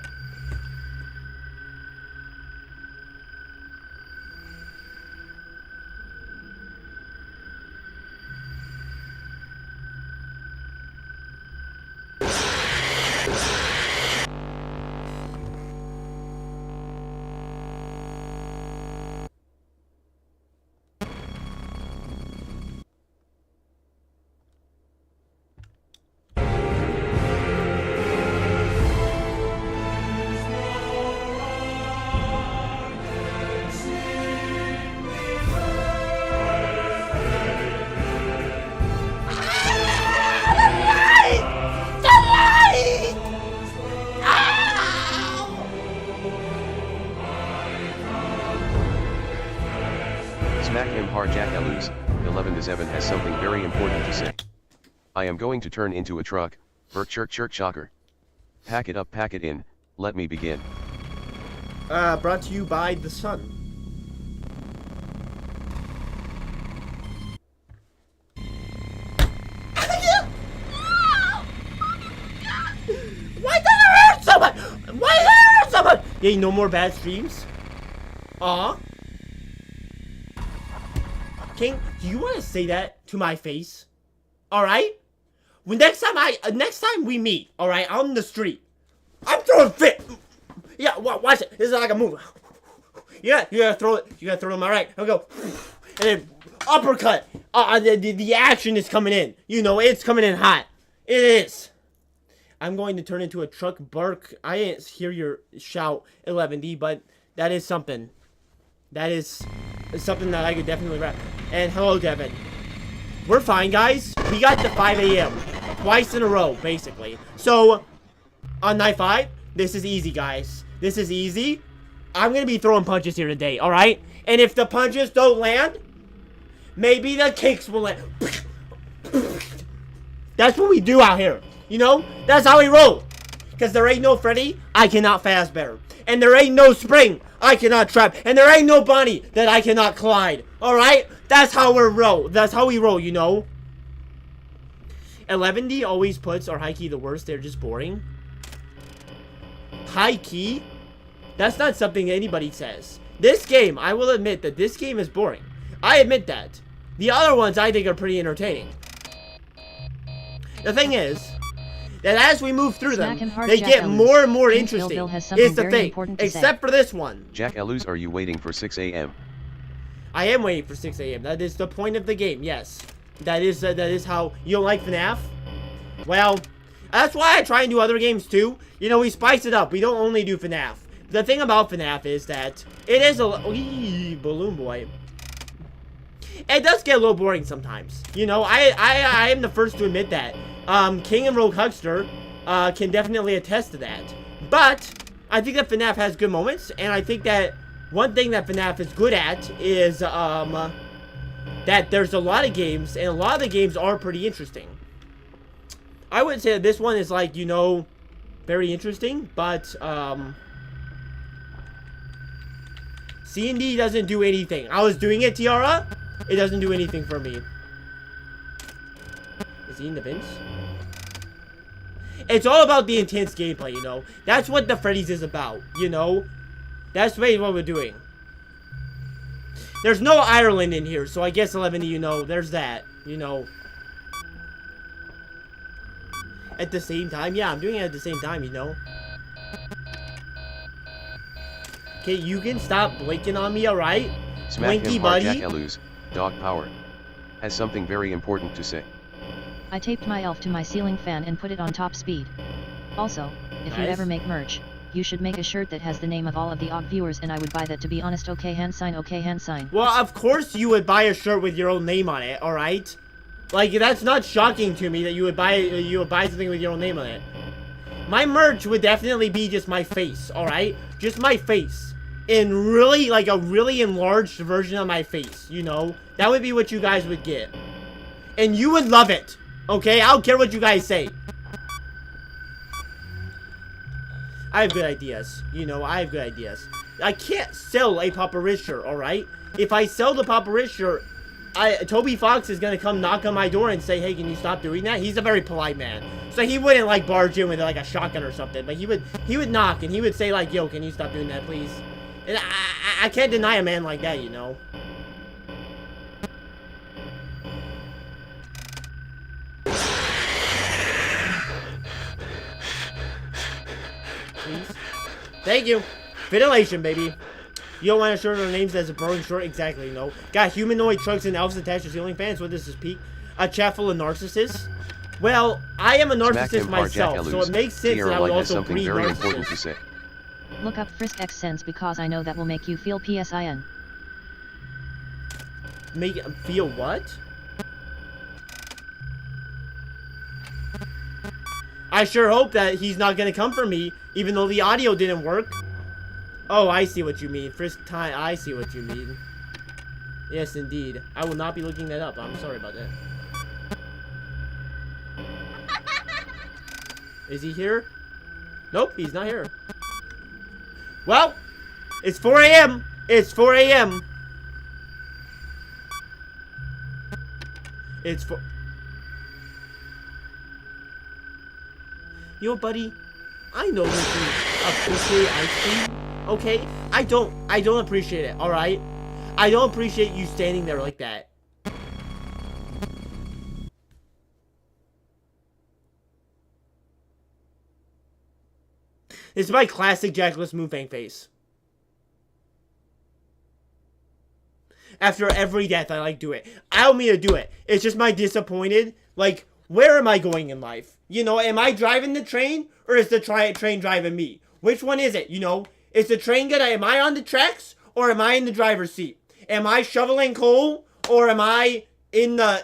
Smack him hard, Jack Eluz. 11-7 has something very important to say. I am going to turn into a truck. Berk chirk chirk shocker. Pack it up, pack it in. Let me begin. Brought to you by the sun. Why does it hurt so much? Why does it hurt so much? Yay, no more bad streams. Aw. King, do you want to say that to my face? All right. When next time we meet, all right, on the street, I'm throwing fit. Yeah, watch it. This is like a move. Yeah, you gotta throw it. You gotta throw them. All right, I'll go. And then uppercut. The action is coming in. You know, it's coming in hot. It is. I'm going to turn into a truck. Bark. I didn't hear your shout, 11D, but that is something. That is something that I could definitely rap. And hello, Devin. We're fine, guys. We got to 5 a.m. twice in a row, basically. So, on night 5, this is easy, guys. This is easy. I'm going to be throwing punches here today, alright? And if the punches don't land, maybe the kicks will land. That's what we do out here. You know? That's how we roll. Because there ain't no Freddy, I cannot fast bear. And there ain't no Spring, I cannot trap. And there ain't no Bonnie that I cannot collide. Alright? That's how we roll. That's how we roll, you know? 11D always puts our high key the worst. They're just boring. High key? That's not something anybody says. This game, I will admit that this game is boring. I admit that. The other ones I think are pretty entertaining. The thing is, that as we move through them, they get more and more interesting. Is the thing. Except for this one. Jack Eluz, are you waiting for 6 a.m.? I am waiting for 6 a.m. That is the point of the game, yes. That is how... You don't like FNAF? Well, that's why I try and do other games too. You know, we spice it up. We don't only do FNAF. The thing about FNAF is that it is a... Balloon Boy. It does get a little boring sometimes. You know, I am the first to admit that. King and Rogue Huckster can definitely attest to that. But I think that FNAF has good moments, and I think that one thing that FNAF is good at is that there's a lot of games, and a lot of the games are pretty interesting. I wouldn't say that this one is like, you know, very interesting, but C&D doesn't do anything. I was doing it, Tiara. It doesn't do anything for me. Is he in the vents? It's all about the intense gameplay, you know. That's what the Freddy's is about, you know. That's really what we're doing. There's no Ireland in here, so I guess 11 of you know, there's that, you know. At the same time? Yeah, I'm doing it at the same time, you know. Okay, you can stop blinking on me, alright? Smack Winky him hard, buddy. Jack Eluz, dog power. Has something very important to say. I taped my elf to my ceiling fan and put it on top speed. Also, if you Nice. ever make merch, you should make a shirt that has the name of all of the OG viewers, and I would buy that, to be honest. Okay, hand sign, okay, hand sign. Well, of course you would buy a shirt with your own name on it, alright? Like, that's not shocking to me that you would buy something with your own name on it. My merch would definitely be just my face, alright? Just my face. In really, like a really enlarged version of my face, you know? That would be what you guys would get. And you would love it, okay? I don't care what you guys say. I have good ideas, you know, I have good ideas. I can't sell a Papa Rich shirt, alright? If I sell the Papa Rich shirt, Toby Fox is gonna come knock on my door and say, hey, can you stop doing that? He's a very polite man. So he wouldn't, like, barge in with, like, a shotgun or something. But he would knock, and he would say, like, yo, can you stop doing that, please? And I can't deny a man like that, you know? Please? Thank you. Ventilation, baby. You don't want a shirt or names as a burrowing short? Exactly, no. Got humanoid trucks and elves attached to ceiling fans. What this is, peak? A chat full of narcissists? Well, I am a Smack narcissist him hard, Jack myself, so Eluz. it makes sense that I would Light has also something breed very important to narcissists. say. Look up Frisk X Sense, because I know that will make you feel PSIN. Make him feel what? I sure hope that he's not gonna come for me, even though the audio didn't work. Oh, I see what you mean. Frisk time, I see what you mean. Yes, indeed. I will not be looking that up. I'm sorry about that. Is he here? Nope, he's not here. Well, it's 4 a.m. It's 4 a.m. It's 4. You know, buddy, I know that you appreciate ice cream, okay? I don't appreciate it, alright? I don't appreciate you standing there like that. This is my classic Jackless Moofang face. After every death, I like do it. I don't mean to do it. It's just my disappointed, like, where am I going in life? You know, am I driving the train, or is the train driving me? Which one is it, you know? Is the train gonna, am I on the tracks, or am I in the driver's seat? Am I shoveling coal, or am I in the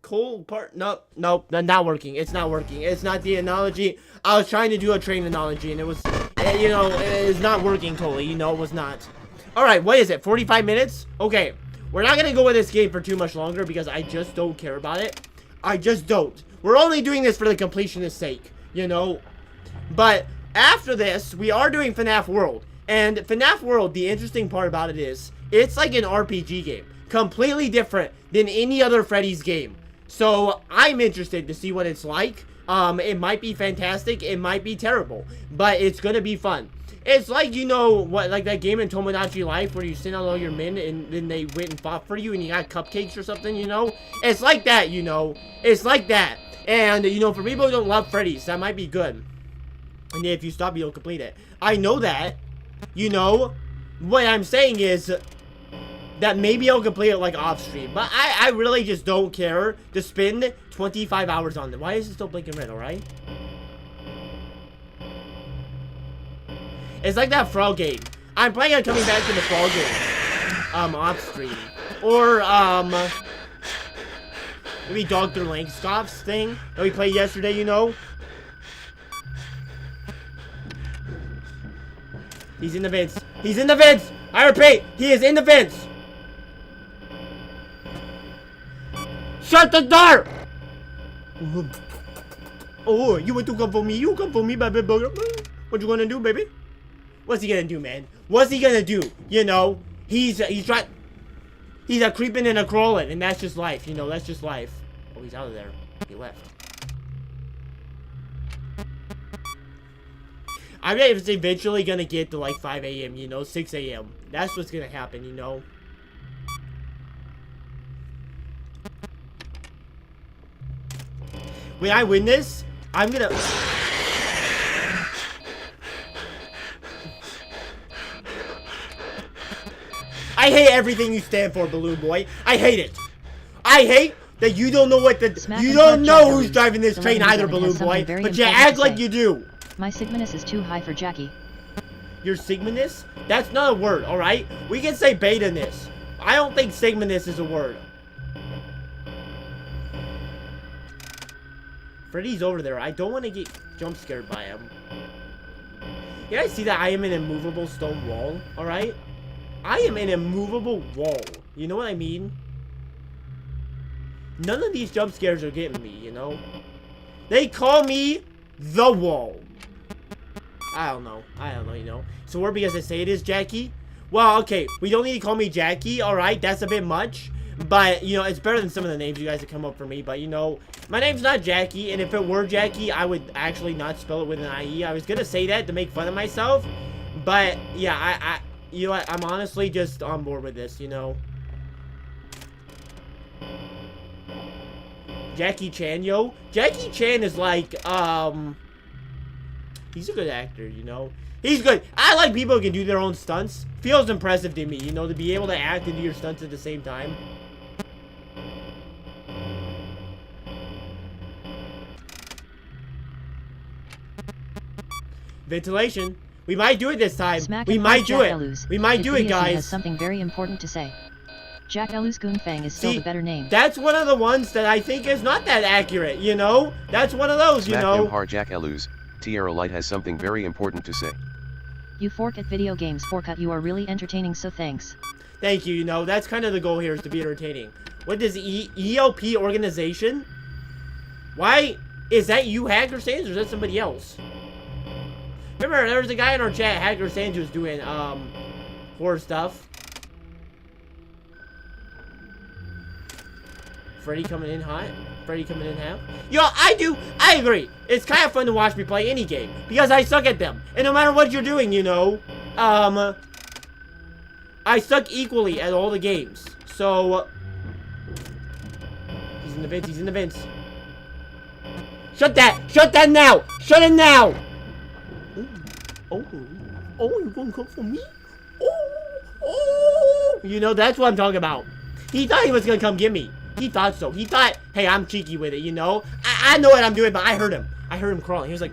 coal part? Nope, not working. It's not working. It's not the analogy. I was trying to do a train analogy, and it was, you know, it's not working totally, you know, it was not. Alright, what is it, 45 minutes? Okay, we're not gonna go with this game for too much longer, because I just don't care about it. I just don't. We're only doing this for the completionist's sake, you know? But after this, we are doing FNAF World. And FNAF World, the interesting part about it is, it's like an RPG game. Completely different than any other Freddy's game. So, I'm interested to see what it's like. It might be fantastic, it might be terrible. But it's gonna be fun. It's like, you know, what, like that game in Tomodachi Life where you send out all your men and then they went and fought for you and you got cupcakes or something, you know? It's like that, you know? It's like that. And, you know, for people who don't love Freddy's, that might be good. And if you stop, you'll complete it. I know that. You know? What I'm saying is that maybe I'll complete it, like, off-stream. But I really just don't care to spend 25 hours on it. Why is it still blinking red, alright? It's like that Frog game. I'm planning on coming back to the Frog game. Off-stream. Or, maybe Dr. Langscoff's thing that we played yesterday, you know? He's in the vents. He's in the vents! I repeat, he is in the vents! Shut the door! Oh, you want to come for me? You come for me, baby. What you gonna do, baby? What's he gonna do, man? What's he gonna do? You know, he's a creeping and a crawling, and that's just life. You know, that's just life. Oh, he's out of there. He left. I bet it's eventually gonna get to like 5 a.m. You know, 6 a.m. That's what's gonna happen. You know. When I win this, I'm gonna... I hate everything you stand for, Balloon Boy. I hate it. I hate that you don't know what the... You don't know who's driving this train either, Balloon Boy. But you act like you do. My Sigmanus is too high for Jackie. Your Sigmanus? That's not a word, alright? We can say beta-ness. I don't think Sigmanus is a word. Freddy's over there. I don't want to get jump scared by him. You guys see that I am an immovable stone wall? Alright? I am an immovable wall. You know what I mean? None of these jump scares are getting me, you know? They call me the wall. I don't know, you know? So where because I say it is Jackie? Well, okay, we don't need to call me Jackie, alright? That's a bit much. But, you know, it's better than some of the names you guys have come up for me. But, you know, my name's not Jackie. And if it were Jackie, I would actually not spell it with an I-E. I was going to say that to make fun of myself. But, yeah, you know what? I'm honestly just on board with this, you know. Jackie Chan, yo. Jackie Chan is like, he's a good actor, you know. He's good. I like people who can do their own stunts. Feels impressive to me, you know, to be able to act and do your stunts at the same time. Ventilation. We might do it this time. We might do it. We might do it, guys. Has something very important to say. Jack Elus Goonfang is still the better name. That's one of the ones that I think is not that accurate, you know? That's one of those, you know? Har Jack Elus, Tierra Light has something very important to say. You fork at video games, Forcut, you are really entertaining, so thanks. Thank you, you know, that's kind of the goal here, is to be entertaining. What does ELP organization? Why? Is that you, Hacker Sands, or is that somebody else? Remember, there was a guy in our chat, Hacker Sands, who was doing, horror stuff. Freddy coming in hot. Freddy coming in half. Yo, I agree. It's kind of fun to watch me play any game. Because I suck at them. And no matter what you're doing, you know. I suck equally at all the games. So. He's in the vents. He's in the vents. Shut that. Shut that now. Shut it now. Oh, you gonna come for me? Oh. You know, that's what I'm talking about. He thought he was gonna come get me. He thought so. He thought, hey, I'm cheeky with it, you know? I know what I'm doing, but I heard him. I heard him crawling. He was like,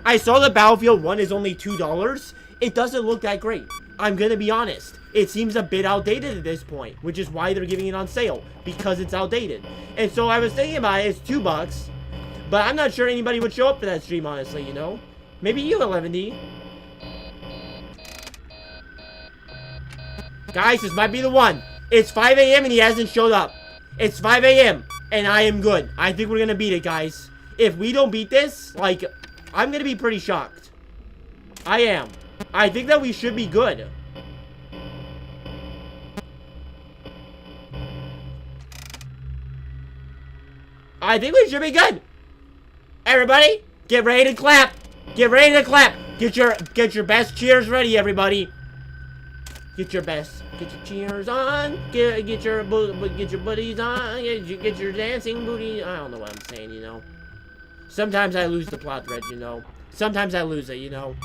I saw the Battlefield 1 is only $2. It doesn't look that great. I'm gonna be honest. It seems a bit outdated at this point, which is why they're giving it on sale, because it's outdated. And so I was thinking about it, it's $2, but I'm not sure anybody would show up for that stream, honestly, you know? Maybe you, 11D. Guys, this might be the one. It's 5 a.m. and he hasn't showed up. It's 5 a.m. and I am good. I think we're gonna beat it, guys. If we don't beat this, like, I'm gonna be pretty shocked. I am. I think that we should be good. I think we should be good. Everybody, get ready to clap. Get ready to clap. Get your best cheers ready, everybody. Get your best. Get your cheers on. Get your buddies on. Get your dancing booty. I don't know what I'm saying, you know. Sometimes I lose the plot thread, you know. Sometimes I lose it, you know.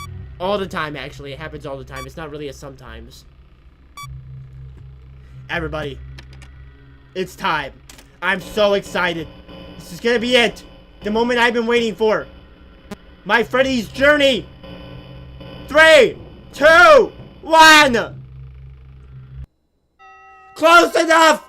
All the time, actually. It happens all the time. It's not really a sometimes. Everybody. It's time. I'm so excited. This is gonna be it. The moment I've been waiting for. My Freddy's journey. 3, 2, 1. Close enough!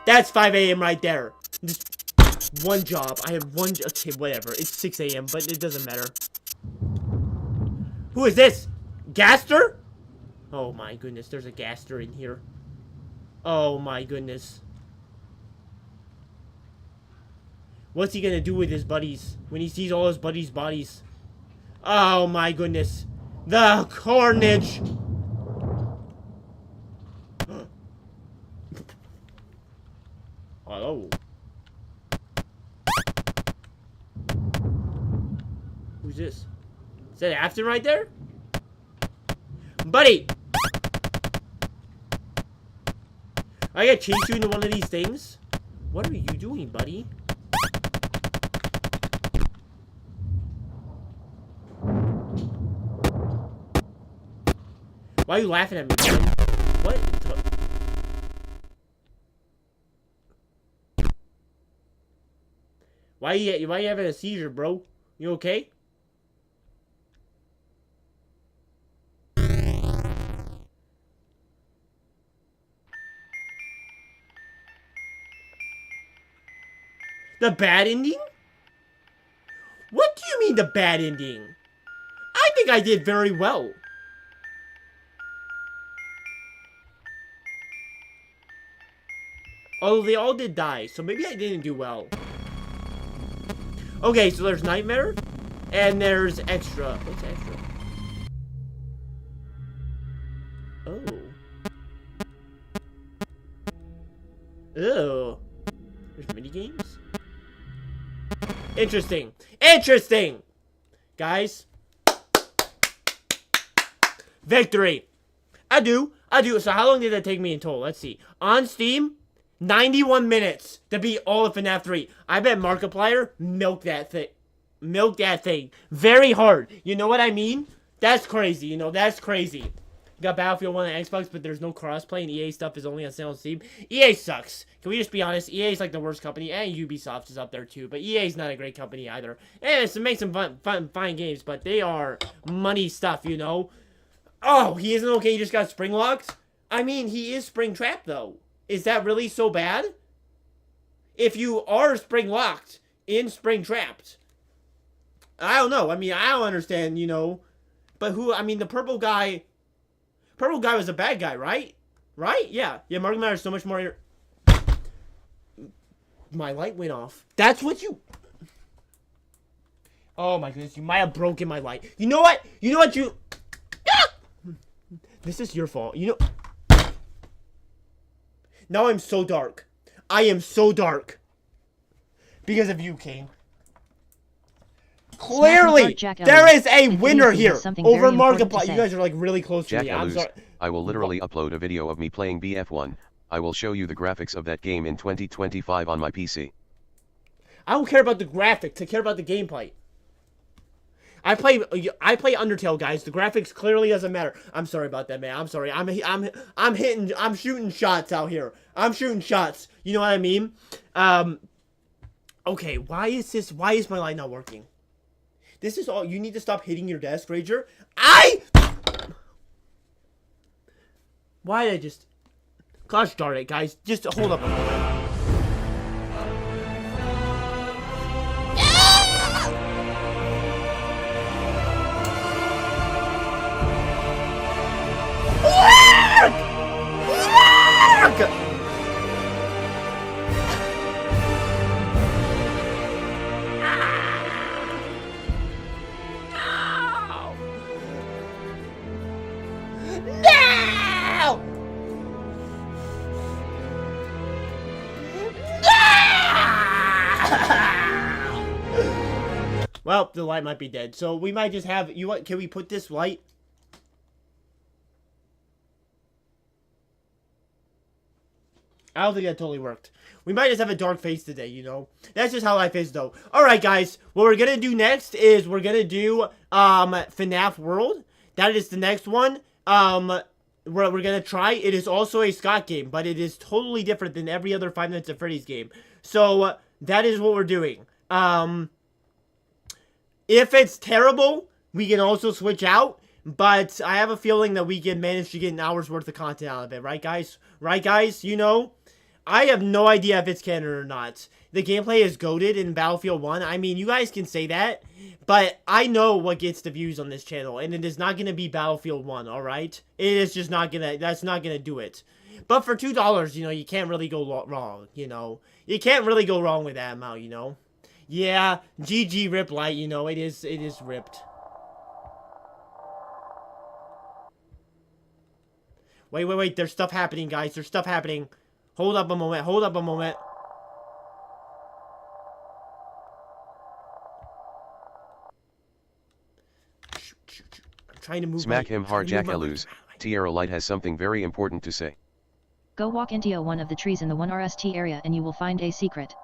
That's 5 a.m. right there. Just one job. I have one. Okay, whatever. It's 6 a.m., but it doesn't matter. Who is this? Gaster? Oh my goodness, there's a gaster in here. Oh my goodness. What's he gonna do with his buddies when he sees all his buddies' bodies? Oh my goodness. The carnage! Hello. Who's this? Is that Afton right there? Buddy! I gotta chase you into one of these things? What are you doing, buddy? Why are you laughing at me, buddy? What? Why you having a seizure, bro? You okay? The bad ending? What do you mean the bad ending? I think I did very well. Although they all did die, so maybe I didn't do well. Okay, so there's Nightmare, and there's Extra. What's Extra? Oh. Ew. There's minigames? Interesting. Interesting! Guys. Victory! I do. So how long did that take me in total? Let's see. On Steam, 91 minutes to beat all of FNAF 3. I bet Markiplier milked that thing. Milked that thing. Very hard. You know what I mean? That's crazy. You know, that's crazy. Got Battlefield 1 on Xbox, but there's no crossplay, and EA stuff is only on sale on Steam. EA sucks. Can we just be honest? EA is like the worst company, and Ubisoft is up there too, but EA is not a great company either. And it's to make some fine games, but they are money stuff, you know? Oh, he isn't okay, he just got spring locked? I mean, he is spring trapped, though. Is that really so bad? If you are spring locked in spring trapped, I don't know. I mean, I don't understand, you know. But who, I mean, the purple guy was a bad guy, right? Right? Yeah. Yeah, Markiplier is so much more... My light went off. That's what you... Oh my goodness, you might have broken my light. You know what? You know what you... This is your fault. You know... Now I'm so dark. I am so dark. Because of you, Kane. Clearly, there is a winner here over Markiplier. You guys are like really close to me. I'm sorry. I will literally upload a video of me playing BF1. I will show you the graphics of that game in 2025 on my PC. I don't care about the graphics. I care about the gameplay. I play Undertale, guys. The graphics clearly doesn't matter. I'm sorry about that, man. I'm sorry. I'm shooting shots out here. I'm shooting shots. You know what I mean? Okay, why is my light not working? This is all, you need to stop hitting your desk, Rager. Why did I just... Gosh darn it, guys. Just hold up a moment. Well, the light might be dead, so we might just have... You what? Can we put this light... I don't think that totally worked. We might just have a dark face today, you know? That's just how life is, though. Alright, guys. What we're gonna do next is we're gonna do, FNAF World. That is the next one. We're gonna try. It is also a Scott game, but it is totally different than every other Five Nights at Freddy's game. So, that is what we're doing. If it's terrible, we can also switch out. But I have a feeling that we can manage to get an hour's worth of content out of it. Right, guys? Right, guys? You know? I have no idea if it's canon or not. the gameplay is goated in Battlefield 1. I mean, you guys can say that, but I know what gets the views on this channel, and it is not going to be Battlefield 1, alright? It is just not going to, that's not going to do it. But for $2, you know, you can't really go wrong, you know? You can't really go wrong with that amount, you know? Yeah, GG Rip Light, you know, it is ripped. Wait, there's stuff happening, guys, there's stuff happening. Hold up a moment, I'm trying to move. Smack him hard, Jack Eluz. Tierra Light has something very important to say. Go walk into one of the trees in the 1RST area and you will find a secret.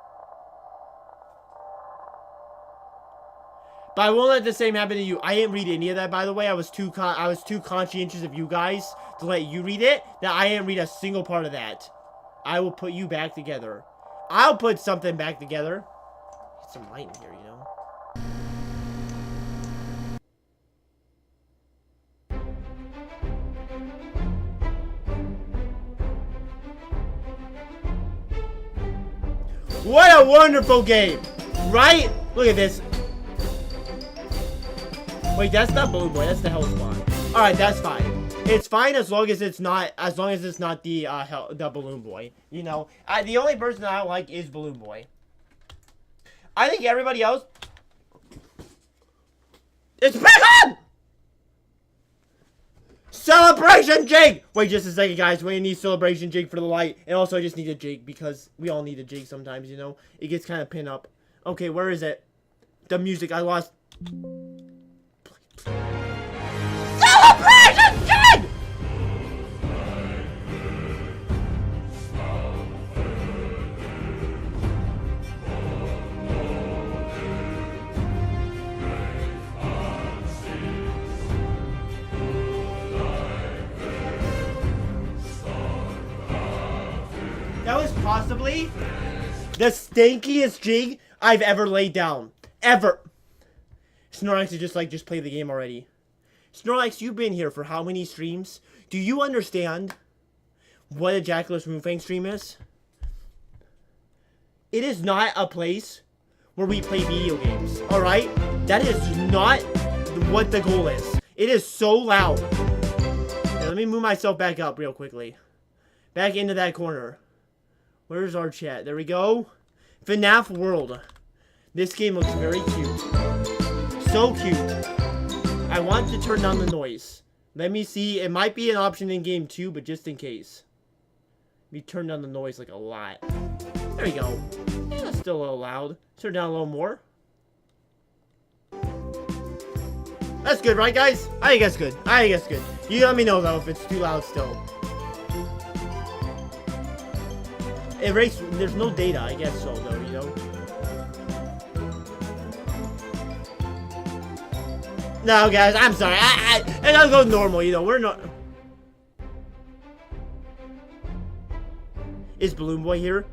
But I won't let the same happen to you. I didn't read any of that, by the way. I was too conscientious of you guys to let you read it, that I didn't read a single part of that. I will put you back together. I'll put something back together. Get some light in here, you know. What a wonderful game, right? Look at this. Wait, that's not Balloon Boy. That's the Hell Spawn. All right, that's fine. It's fine as long as it's not the Balloon Boy. You know, the only person that I don't like is Balloon Boy. I think everybody else. It's back on. Celebration jig! Wait just a second, guys. We need celebration jig for the light. And also, I just need a jig because we all need a jig sometimes, you know? It gets kind of pinned up. Okay, where is it? The music. I lost. Celebration jig! That was possibly the stinkiest jig I've ever laid down. Ever. Snorlax is just play the game already. Snorlax, you've been here for how many streams? Do you understand what a Jackalus Moonfang stream is? It is not a place where we play video games, alright? That is not what the goal is. It is so loud. Now, let me move myself back up real quickly. Back into that corner. Where's our chat? There we go. FNAF World. This game looks very cute. So cute. I want to turn down the noise. Let me see. It might be an option in game 2, but just in case. Let me turn down the noise like a lot. There we go. Yeah, that's still a little loud. Turn down a little more. That's good, right, guys? I think that's good. You let me know, though, if it's too loud still. Erase. There's no data, I guess so, though, you know? No, guys, I'm sorry. It doesn't go normal, you know? We're not... Is Balloon Boy here?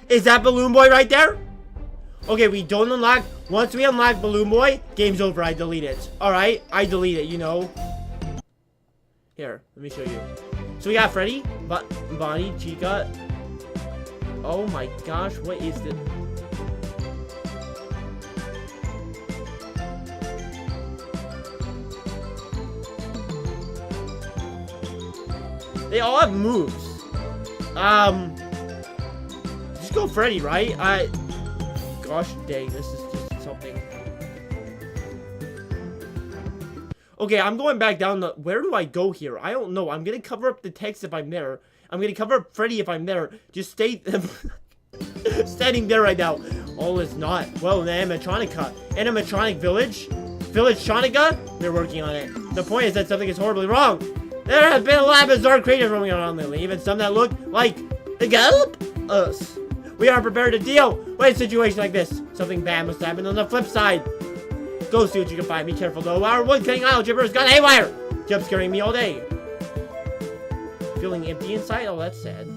Is that Balloon Boy right there? Okay, we don't unlock... Once we unlock Balloon Boy, game's over. I delete it. Alright? I delete it, you know? Here, let me show you. So we got Freddy, Bonnie, Chica... Oh my gosh, what is this? They all have moves. Just go Freddy, right? Gosh dang, this is just something. Okay, I'm going back down the... Where do I go here? I don't know. I'm gonna cover up the text if I'm there. I'm gonna cover up Freddy if I'm there. Just stay... standing there right now. Oh, it's not. Well, the animatronic village? Village Shonica? They're working on it. The point is that something is horribly wrong. There have been a lot of bizarre creatures roaming around lately. Even some that look like the gulp us. We are prepared to deal with a situation like this. Something bad must happen on the flip side. Go see what you can find. Be careful though. Our wood-cutting aisle jibber has gone haywire. Jump scaring me all day. Feeling empty inside? Oh, that's sad.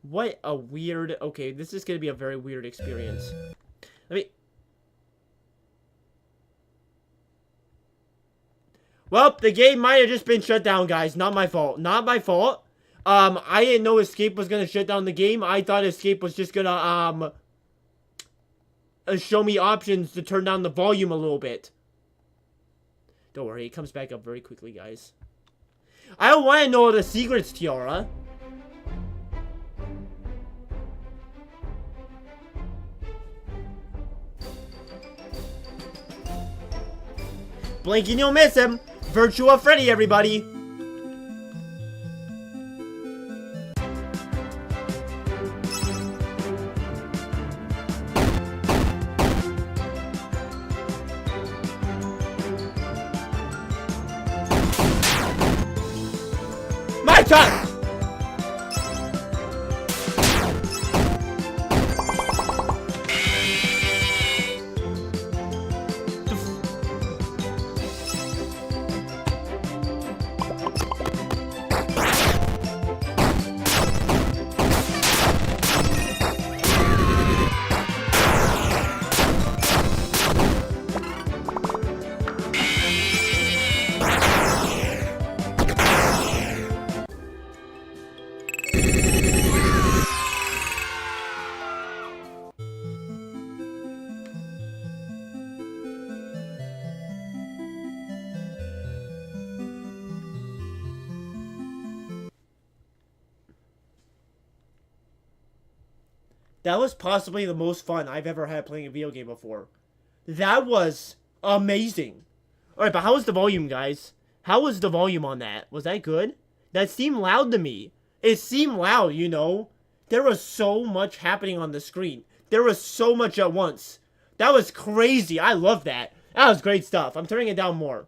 What a weird... Okay, this is going to be a very weird experience. Well, the game might have just been shut down, guys. Not my fault. Not my fault. I didn't know escape was gonna shut down the game. I thought escape was just gonna, show me options to turn down the volume a little bit. Don't worry, it comes back up very quickly, guys. I don't want to know the secrets, Tiara. Blink and you'll miss him. Virtua Freddy, everybody. My turn! That was possibly the most fun I've ever had playing a video game before. That was amazing. Alright, but how was the volume, guys? How was the volume on that? Was that good? That seemed loud to me. It seemed loud, you know? There was so much happening on the screen. There was so much at once. That was crazy. I love that. That was great stuff. I'm turning it down more.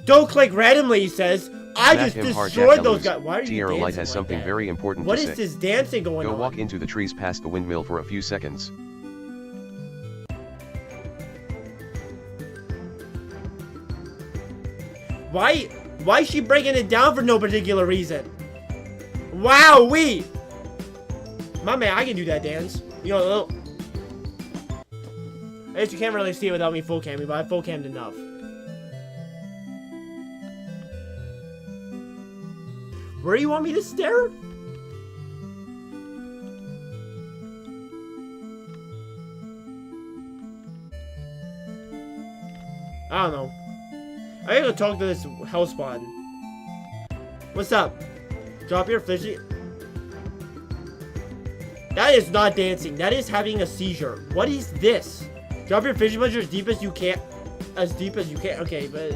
Don't click randomly, he says. I just destroyed those guys. Why are you dancing Light has like something that? very important What to is say. this dancing going on? Go walk into the trees past the windmill for a few seconds. Why is she breaking it down for no particular reason? Wow-wee! My man, I can do that dance. You know, I guess you can't really see it without me full camming, but I full cammed enough. Where do you want me to stare? I don't know. I gotta talk to this hellspawn. What's up? Drop your fishy. That is not dancing. That is having a seizure. What is this? Drop your fishing puncher as deep as you can. As deep as you can. Okay, but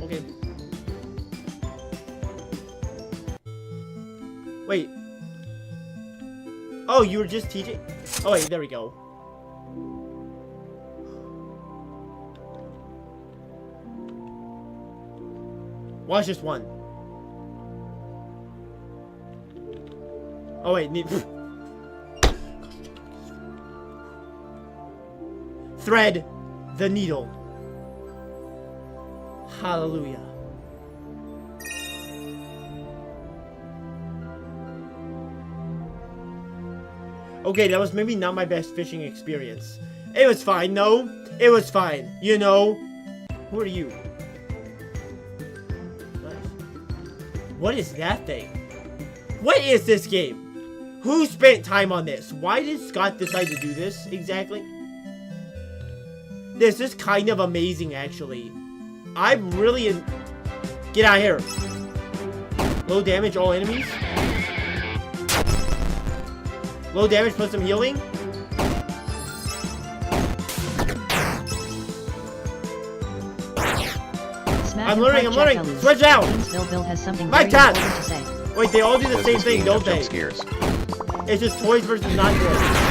okay. Wait. Oh, you were just teaching? Oh, wait, there we go. Watch just one. Oh, wait. Thread the needle. Hallelujah. Okay, that was maybe not my best fishing experience. It was fine, no? It was fine, you know? Who are you? What is that thing? What is this game? Who spent time on this? Why did Scott decide to do this, exactly? This is kind of amazing, actually. I'm really in... Get out of here. Low damage, all enemies. Low damage, put some healing. I'm learning. Switch out. Bill has something My very turn. important to say. Wait, they all do the Does same this thing, game don't have they? jump scares? It's just toys versus not toys.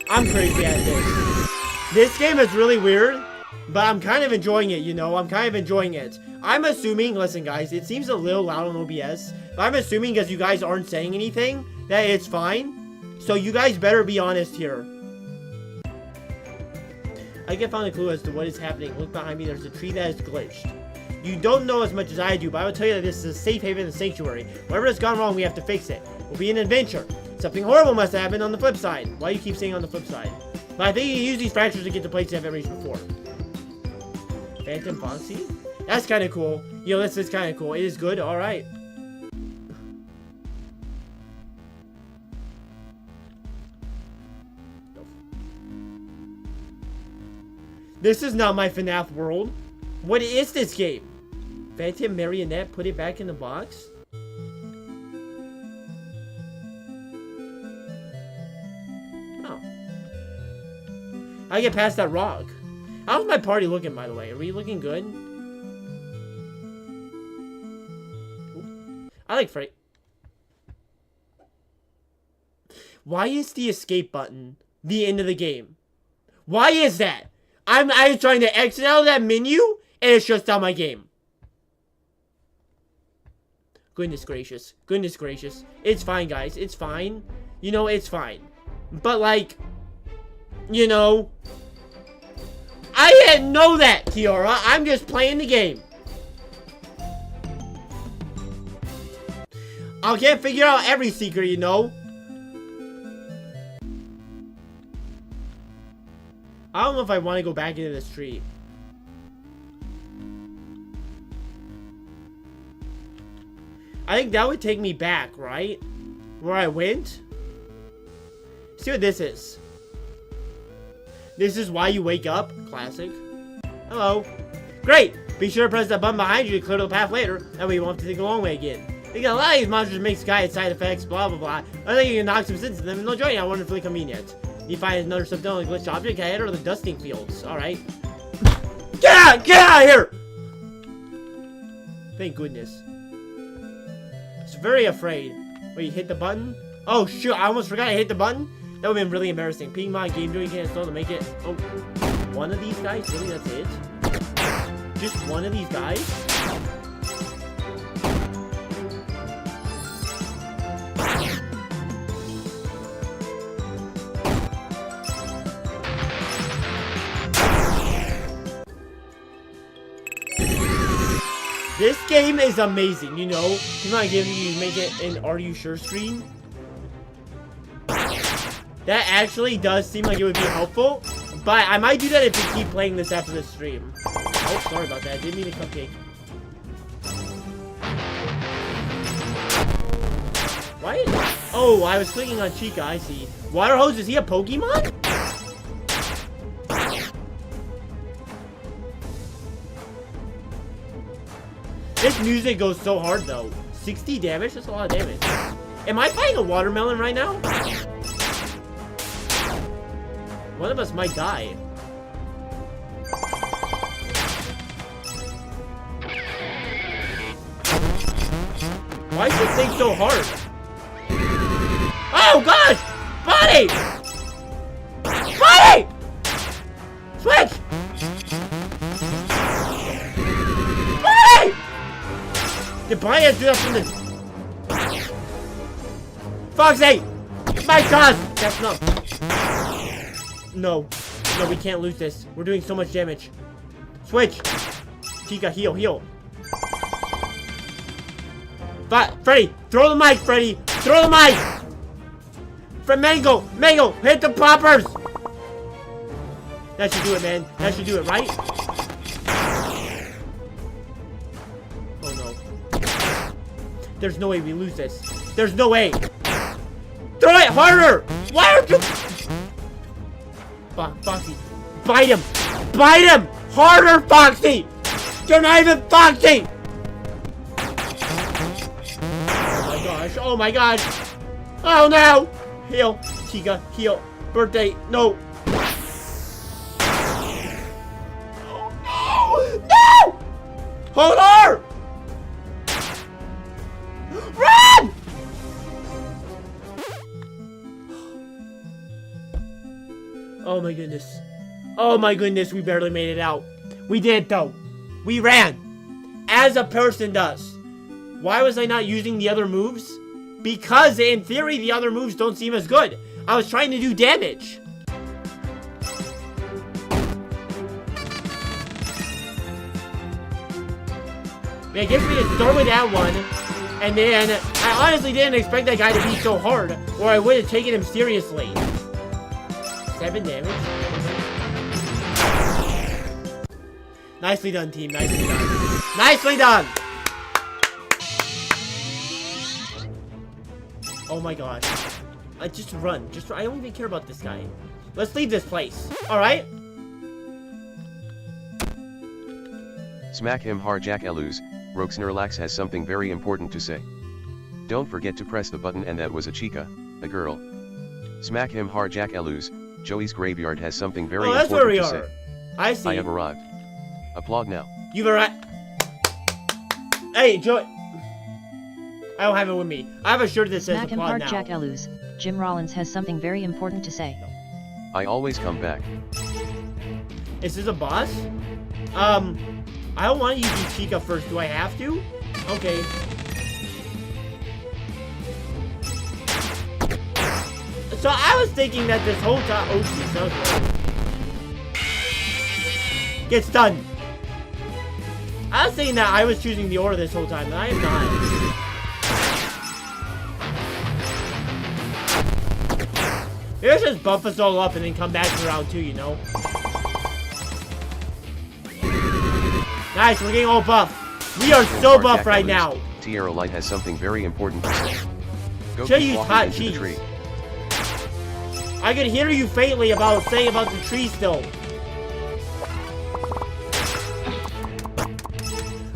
I'm crazy at this. This game is really weird. But I'm kind of enjoying it, you know? I'm kind of enjoying it. I'm assuming, listen guys, it seems a little loud on OBS, but I'm assuming because you guys aren't saying anything, that it's fine. So you guys better be honest here. I can find a clue as to what is happening. Look behind me, there's a tree that is glitched. You don't know as much as I do, but I will tell you that this is a safe haven and sanctuary. Whatever has gone wrong, we have to fix it. It will be an adventure. Something horrible must have happened on the flip side. Why do you keep saying on the flip side? But I think you can use these fractures to get to places you haven't reached before. Phantom Foxy? That's kind of cool. You know, this is kind of cool. It is good. Alright. This is not my FNAF world. What is this game? Phantom Marionette, put it back in the box? Oh. I get past that rock. How's my party looking, by the way? Are we looking good? Ooh. I like Freddy. Why is the escape button the end of the game? Why is that? I'm trying to exit out of that menu, and it shuts down my game. Goodness gracious. Goodness gracious. It's fine, guys. It's fine. You know, it's fine. But, like, you know, I didn't know that, Kiara. I'm just playing the game. I can't figure out every secret, you know. I don't know if I want to go back into the street. I think that would take me back, right? Where I went? See what this is. This is why you wake up. Classic. Hello. Great! Be sure to press that button behind you to clear the path later. That way you won't have to take the long way again. You got a lot of these monsters make sky side effects, blah blah blah. I think you can knock some sense into them and they'll join you. I'm wonderfully convenient. You find another subdominal glitched object, head or the dusting fields. Alright. Get out of here! Thank goodness. It's very afraid. Wait, you hit the button? Oh shoot, I almost forgot I hit the button. That would have been really embarrassing. Ping my game doing can't install to make it. Oh, one of these guys? Really, that's it? Just one of these guys? This game is amazing, you know. He's not giving you make it an "Are you sure" screen. That actually does seem like it would be helpful, but I might do that if you keep playing this after the stream. Oh, sorry about that. I didn't mean a cupcake. What? Oh, I was clicking on Chica. I see. Water hose. Is he a Pokemon? This music goes so hard, though. 60 damage? That's a lot of damage. Am I fighting a watermelon right now? One of us might die. Why is this thing so hard? Oh, gosh! Buddy! Buddy! Switch! Did Brian do that from the... Foxy! My God! That's not... No. No, we can't lose this. We're doing so much damage. Switch! Chica, heal, heal. Freddy! Throw the mic, Freddy! Throw the mic! Mango! Mango! Hit the poppers! That should do it, man. That should do it, right? There's no way we lose this. There's no way. Throw it harder! Why are you... Foxy. Bite him! Bite him! Harder, Foxy! You're not even Foxy! Oh my gosh. Oh my god. Oh no! Heal. Chica. Heal. Birthday. No. Oh, no! No! Hold her! Run! Oh my goodness. Oh my goodness, we barely made it out. We did, though. We ran. As a person does. Why was I not using the other moves? Because, in theory, the other moves don't seem as good. I was trying to do damage. It gets me to start with that one. And then, I honestly didn't expect that guy to be so hard, or I would have taken him seriously. 7 damage. Nicely done, team. Nicely done. Nicely done! Oh my gosh. Just run. I don't even care about this guy. Let's leave this place. Alright? Smack him hard, Jack Elus. Roxnerlax has something very important to say. Don't forget to press the button, and that was a chica, a girl. Smack him hard, Jack Elus. Joey's graveyard has something very that's where we important to are. say. I see. I have arrived. Applaud now. You've arrived. Hey, Joey. I don't have it with me. I have a shirt that says Smack him applaud hard, now. Jack Elus. Jim Rollins has something very important to say. I always come back. Is this a boss? I don't want to use you Chica first. Do I have to? Okay. So I was thinking that this whole time... Oh, jeez, that was wrong. Gets done. I was thinking that I was choosing the order this whole time, but I am not. Maybe I should just buff us all up and then come back for round 2, you know? Nice, we're getting all buff. We are so buff right now. Tierra Light has something very important to say. Go Should keep use walking hot into the cheese. tree. I could hear you faintly saying about the tree still.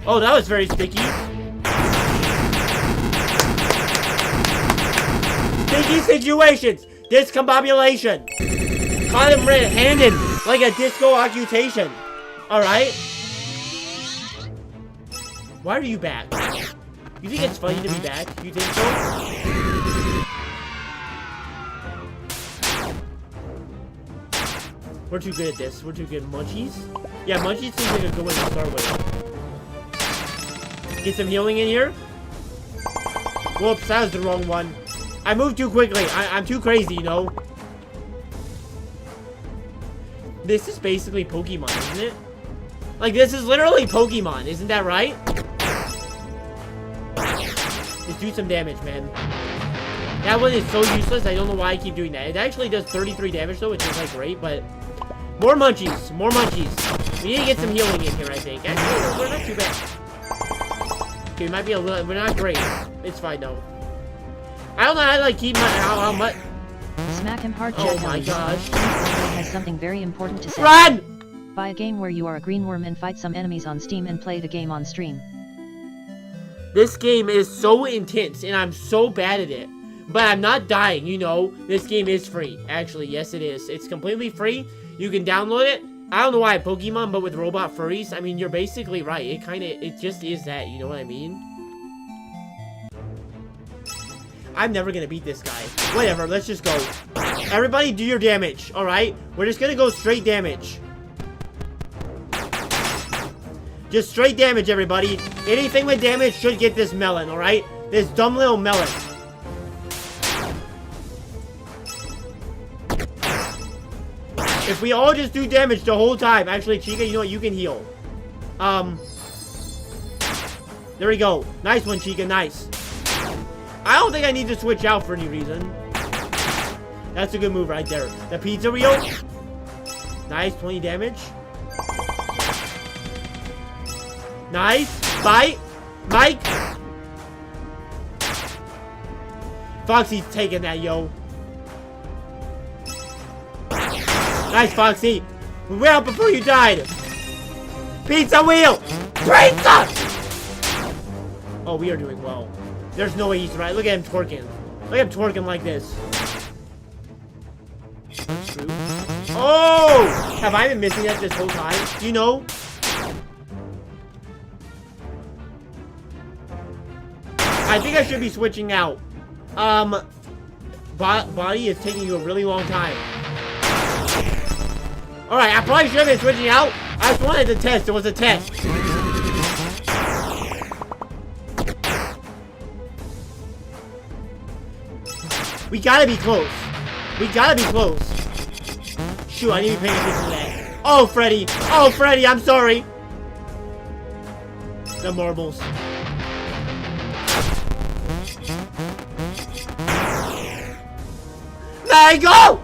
Oh, that was very sticky. Sticky situations. Discombobulation. Caught him red-handed like a disco occupation. Alright. Why are you back? You think it's funny to be back? You think so? We're too good at this. We're too good. Munchies? Yeah, Munchies seems like a good one to start with. Get some healing in here. Whoops, that was the wrong one. I moved too quickly. I'm too crazy, you know? This is basically Pokemon, isn't it? Like, this is literally Pokemon. Isn't that right? Just do some damage, man. That one is so useless. I don't know why I keep doing that. It actually does 33 damage, though, which is, like, great, but... More munchies. More munchies. We need to get some healing in here, I think. Actually, we're not too bad. Okay, we might be a little... We're not great. It's fine, though. I don't know how to, like, keep my... How much... Smack him hard, Jack Oh, my gosh. has something very important to say. Run! Buy a game where you are a green worm and fight some enemies on Steam and play the game on stream. This game is so intense, and I'm so bad at it. But I'm not dying, you know. This game is free. Actually, yes, it is. It's completely free. You can download it. I don't know why Pokemon, but with robot furries, I mean, you're basically right. It just is that, you know what I mean? I'm never gonna beat this guy. Whatever, let's just go. Everybody do your damage, alright? We're just gonna go straight damage. Just straight damage, everybody. Anything with damage should get this melon, alright? This dumb little melon. If we all just do damage the whole time. Actually, Chica, you know what? You can heal. There we go. Nice one, Chica. Nice. I don't think I need to switch out for any reason. That's a good move right there. The pizza wheel. Nice. 20 damage. Nice. Bite. Mike. Foxy's taking that, yo. Nice, Foxy. We went out before you died. Pizza wheel. Pizza. Oh, we are doing well. There's no way he's right. Look at him twerking. Look at him twerking like this. Oh! Have I been missing that this whole time? Do you know? I think I should be switching out. Body is taking you a really long time. Alright, I probably should have been switching out. I I just wanted to test. It was a test. We gotta be close. We gotta be close. Shoot, I need to be paying attention to that. Oh, Freddy. Oh, Freddy, I'm sorry. The marbles. There you go!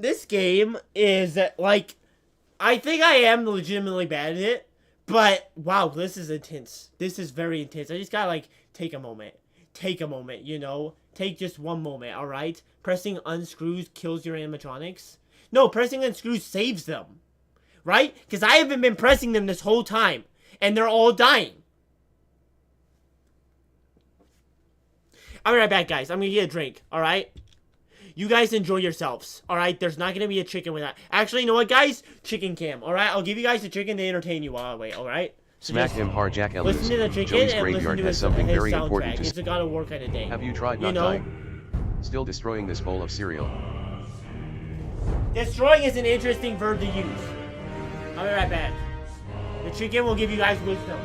This game is, like, I think I am legitimately bad at it, but, wow, this is intense. This is very intense. I just gotta, like, take a moment. Take a moment, you know? Take just one moment, alright? Pressing unscrews kills your animatronics. No, pressing unscrews saves them. Right? Because I haven't been pressing them this whole time, and they're all dying. I'll be right back, guys. I'm gonna get a drink, alright? You guys enjoy yourselves, alright? There's not gonna be a chicken with that. Actually, you know what, guys? Chicken cam, alright? I'll give you guys a chicken to entertain you while I wait, alright? So Smack him hard, Jack Ellis. listen to the chicken Joey's and listen graveyard to has his, something his very soundtrack. important to It's a gotta work kind of day. Have you tried not dying? Still destroying this bowl of cereal. Destroying is an interesting verb to use. I'll be right back. The chicken will give you guys wisdom.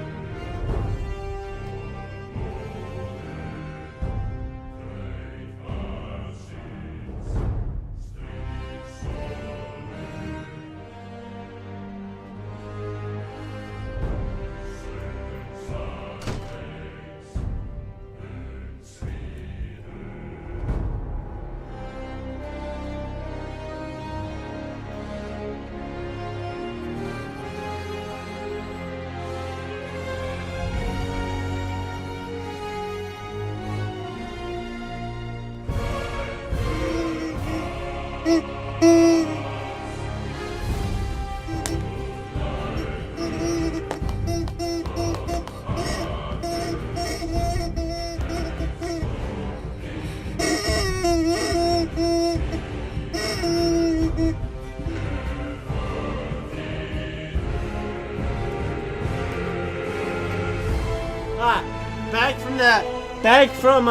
Back from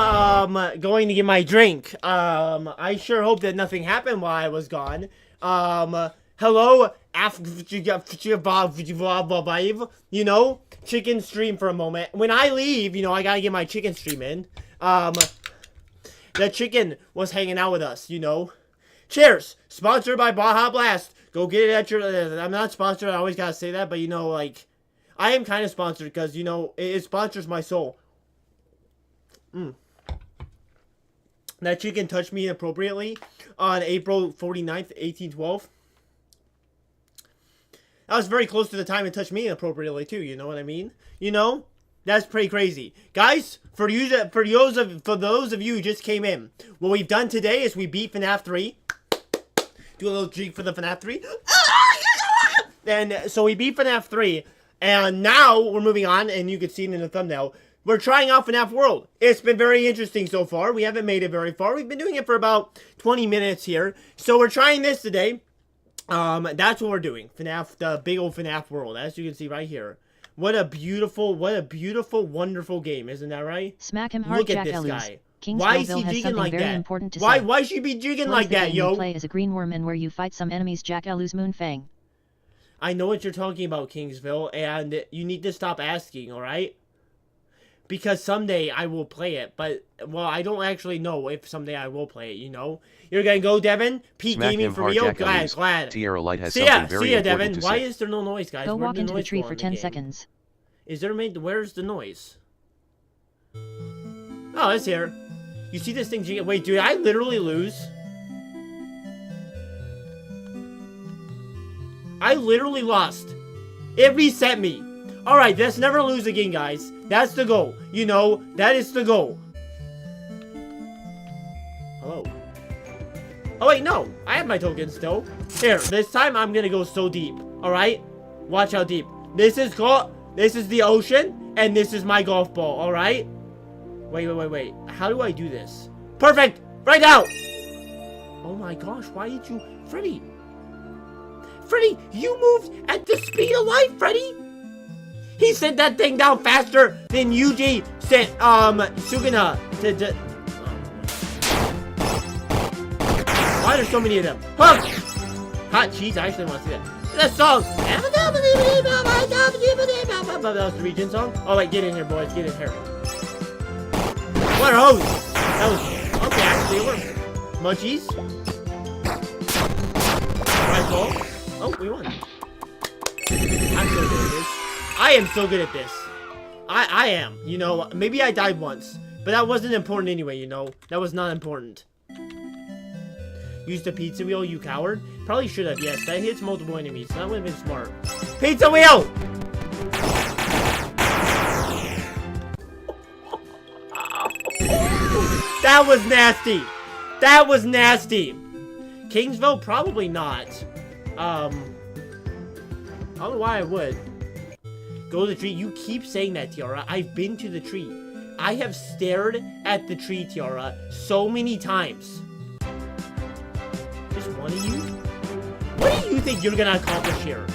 going to get my drink. I sure hope that nothing happened while I was gone. Hello, you know, chicken stream for a moment. When I leave, you know, I gotta get my chicken stream in. The chicken was hanging out with us, you know. Cheers! Sponsored by Baja Blast. Go get it at your... I'm not sponsored, I always gotta say that, but you know, like... I am kind of sponsored because, you know, it sponsors my soul. That chicken touched me inappropriately on April 49th, 1812. That was very close to the time it touched me inappropriately too, you know what I mean? You know? That's pretty crazy. Guys, for those of you who just came in, what we've done today is we beat FNAF 3. Do a little jig for the FNAF 3. And so we beat FNAF 3, and now we're moving on, and you can see it in the thumbnail. We're trying out FNAF World. It's been very interesting so far. We haven't made it very far. We've been doing it for about 20 minutes here. So we're trying this today. That's what we're doing. FNAF, the big old FNAF World, as you can see right here. What a beautiful, wonderful game, isn't that right? Smack him hard, Look at Jack this Ellis. guy. Kingsville Why is he has jigging something like very that? important to Why say. should he be jigging What like is the that, game yo? You play as a green worm and where you fight some enemies, Jack Ellis Moonfang. I know what you're talking about, Kingsville, and you need to stop asking, alright? Because someday I will play it, but, well, I don't actually know if someday I will play it, you know? You're gonna go, Devin? Pete Smack Gaming him for hard, real? Jack Ellis. Glad. Tierra Light has See ya, something very see ya, important Devin. to Why say. is there no noise, guys? Go Where'd walk into the noise tree go for in the 10 game? seconds. Is there where's the noise? Oh, it's here. You see this thing jigging? Wait, dude, I literally lose? I literally lost. It reset me. Alright, let's never lose again, guys. That's the goal. You know, that is the goal. Hello. Oh, wait, no. I have my tokens still. Here, this time I'm gonna go so deep. Alright? Watch how deep. This is the ocean, and this is my golf ball, alright? Wait. How do I do this? Perfect! Right now! Oh my gosh, why did you... Freddy, you moved at the speed of light, Freddy! He sent that thing down faster than Yuji sent, Suguna to... Why are there so many of them? Huh! Hot cheese, I actually want to see that. That song! That was the region song? Oh wait, get in here, boys, get in here. What a hose! That was... Okay, actually it worked. Munchies. Right ball. Oh, we won. I'm so good at this. I am so good at this. I am. You know, maybe I died once. But that wasn't important anyway, you know. That was not important. Use the pizza wheel, you coward. Probably should have, yes. That hits multiple enemies. That would have been smart. Pizza wheel! That was nasty. That was nasty. Kingsville? Probably not. I don't know why I would. Go to the tree. You keep saying that, Tiara. I've been to the tree. I have stared at the tree, Tiara, so many times. Just one of you? What do you think you're gonna accomplish here?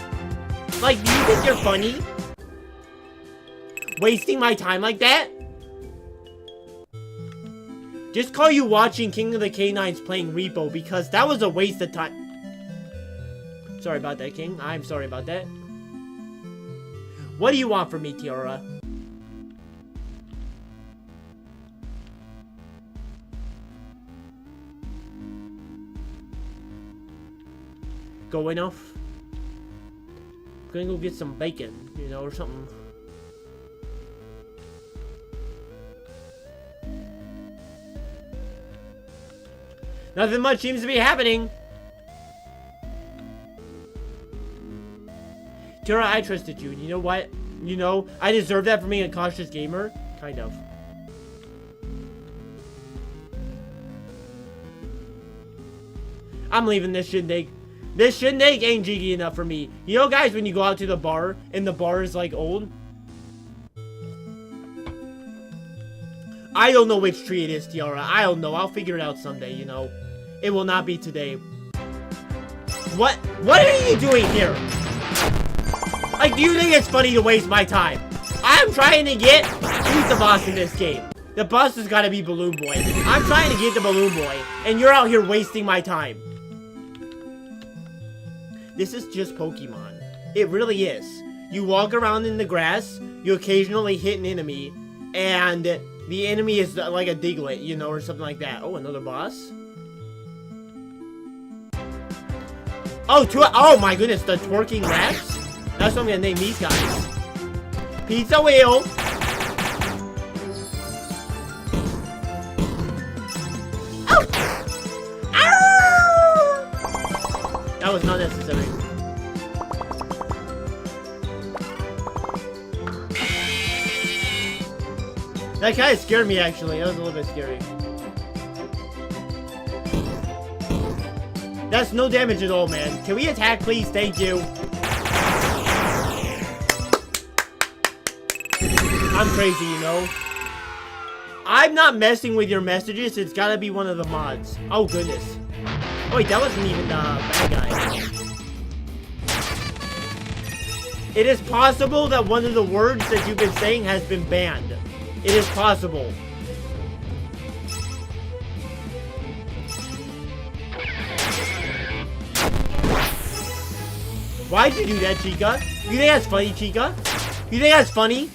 Like, do you think you're funny? Wasting my time like that? Just call you watching King of the Canines playing Repo because that was a waste of time. Sorry about that, King. I'm sorry about that. What do you want from me, Tiara? Going off? I'm gonna go get some bacon, you know, or something. Nothing much seems to be happening. Tiara, I trusted you. You know what? You know, I deserve that for being a cautious gamer. Kind of. I'm leaving this shindig. This shindig ain't jiggy enough for me. You know, guys, when you go out to the bar, and the bar is, like, old? I don't know which tree it is, Tiara. I don't know. I'll figure it out someday, you know. It will not be today. What are you doing here? Like, do you think it's funny to waste my time? I'm trying to get... Who's the boss in this game? The boss has got to be Balloon Boy. I'm trying to get the Balloon Boy, and you're out here wasting my time. This is just Pokemon. It really is. You walk around in the grass, you occasionally hit an enemy, and the enemy is like a Diglett, you know, or something like that. Oh, another boss? Oh my goodness, the twerking rats? That's what I'm gonna name these guys. Pizza wheel. Oh! Ow! That was not necessary. That kind of scared me, actually. That was a little bit scary. That's no damage at all, man. Can we attack, please? Thank you. I'm crazy, you know. I'm not messing with your messages. It's gotta be one of the mods. Oh, goodness. Oh, wait, that wasn't even the bad guy. It is possible that one of the words that you've been saying has been banned. It is possible. Why'd you do that, Chica? You think that's funny, Chica? You think that's funny?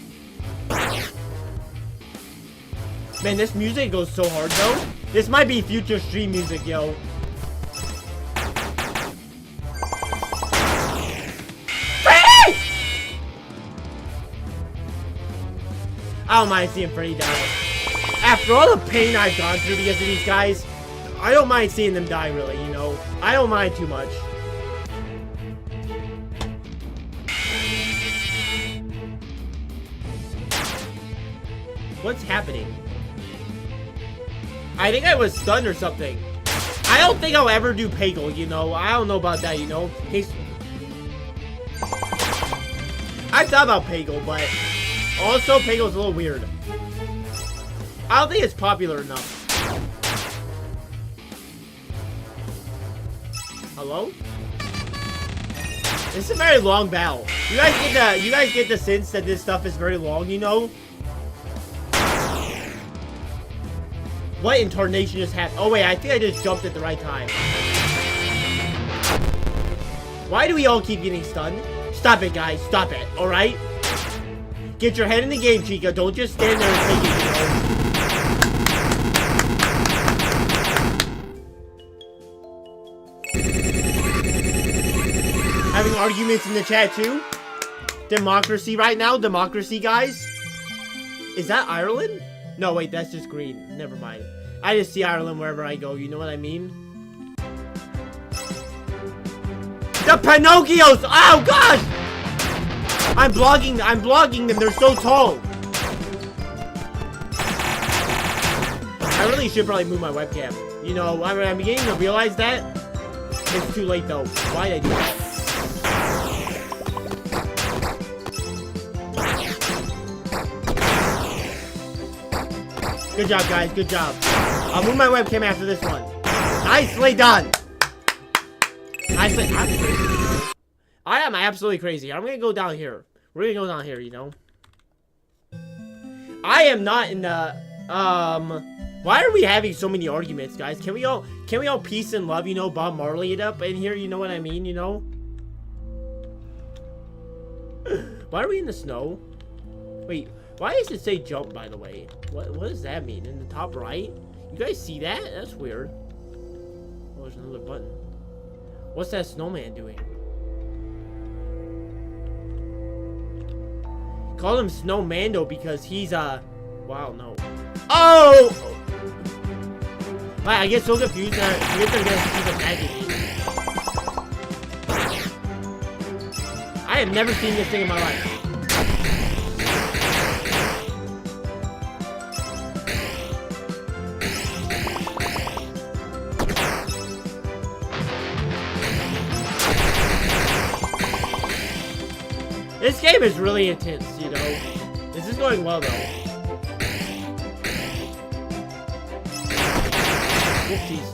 Man, this music goes so hard, though. This might be future stream music, yo. Freddy! I don't mind seeing Freddy die. After all the pain I've gone through because of these guys, I don't mind seeing them die, really, you know? I don't mind too much. What's happening? I think I was stunned or something. I don't think I'll ever do Peggle, you know? I don't know about that, you know? I thought about Peggle, but also Peggle's a little weird. I don't think it's popular enough. This is a very long battle. You guys get the sense that this stuff is very long, you know? What in tarnation just happened? Oh wait, I think I just jumped at the right time. Why do we all keep getting stunned? Stop it, guys. Stop it. Alright? Get your head in the game, Chica. Don't just stand there and take it, Having arguments in the chat, too? Democracy right now? Democracy, guys? Is that Ireland? No, wait. That's just green. Never mind. I just see Ireland wherever I go. You know what I mean? The Pinocchios! Oh, gosh! I'm blocking them. They're so tall. I really should probably move my webcam. You know, I'm beginning to realize that. It's too late, though. Why did I do that? Good job, guys. Good job. I'll move my webcam after this one. Nicely done. Nicely. I'm crazy. I am absolutely crazy. I'm gonna go down here. We're gonna go down here, you know. I am not in the why are we having so many arguments, guys? Can we all peace and love, you know, Bob Marley it up in here, you know what I mean, you know? Why are we in the snow? Wait, why does it say jump, by the way? What does that mean? In the top right? You guys see that? That's weird. Oh, there's another button. What's that snowman doing? Call him Snowmando because he's wow, no. Oh! I get so confused that I forget they're gonna keep attacking me. I have never seen this thing in my life. This game is really intense, you know. This is going well, though. Whoopsies.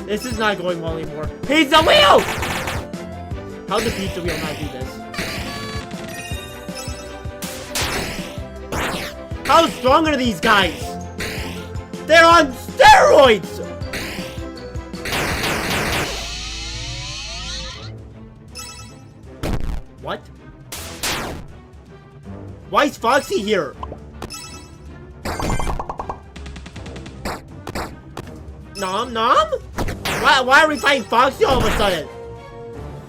This is not going well anymore. Pizza wheel! How did the pizza wheel not do this? How strong are these guys? They're on steroids! What? Why is Foxy here? Nom nom? Why are we fighting Foxy all of a sudden?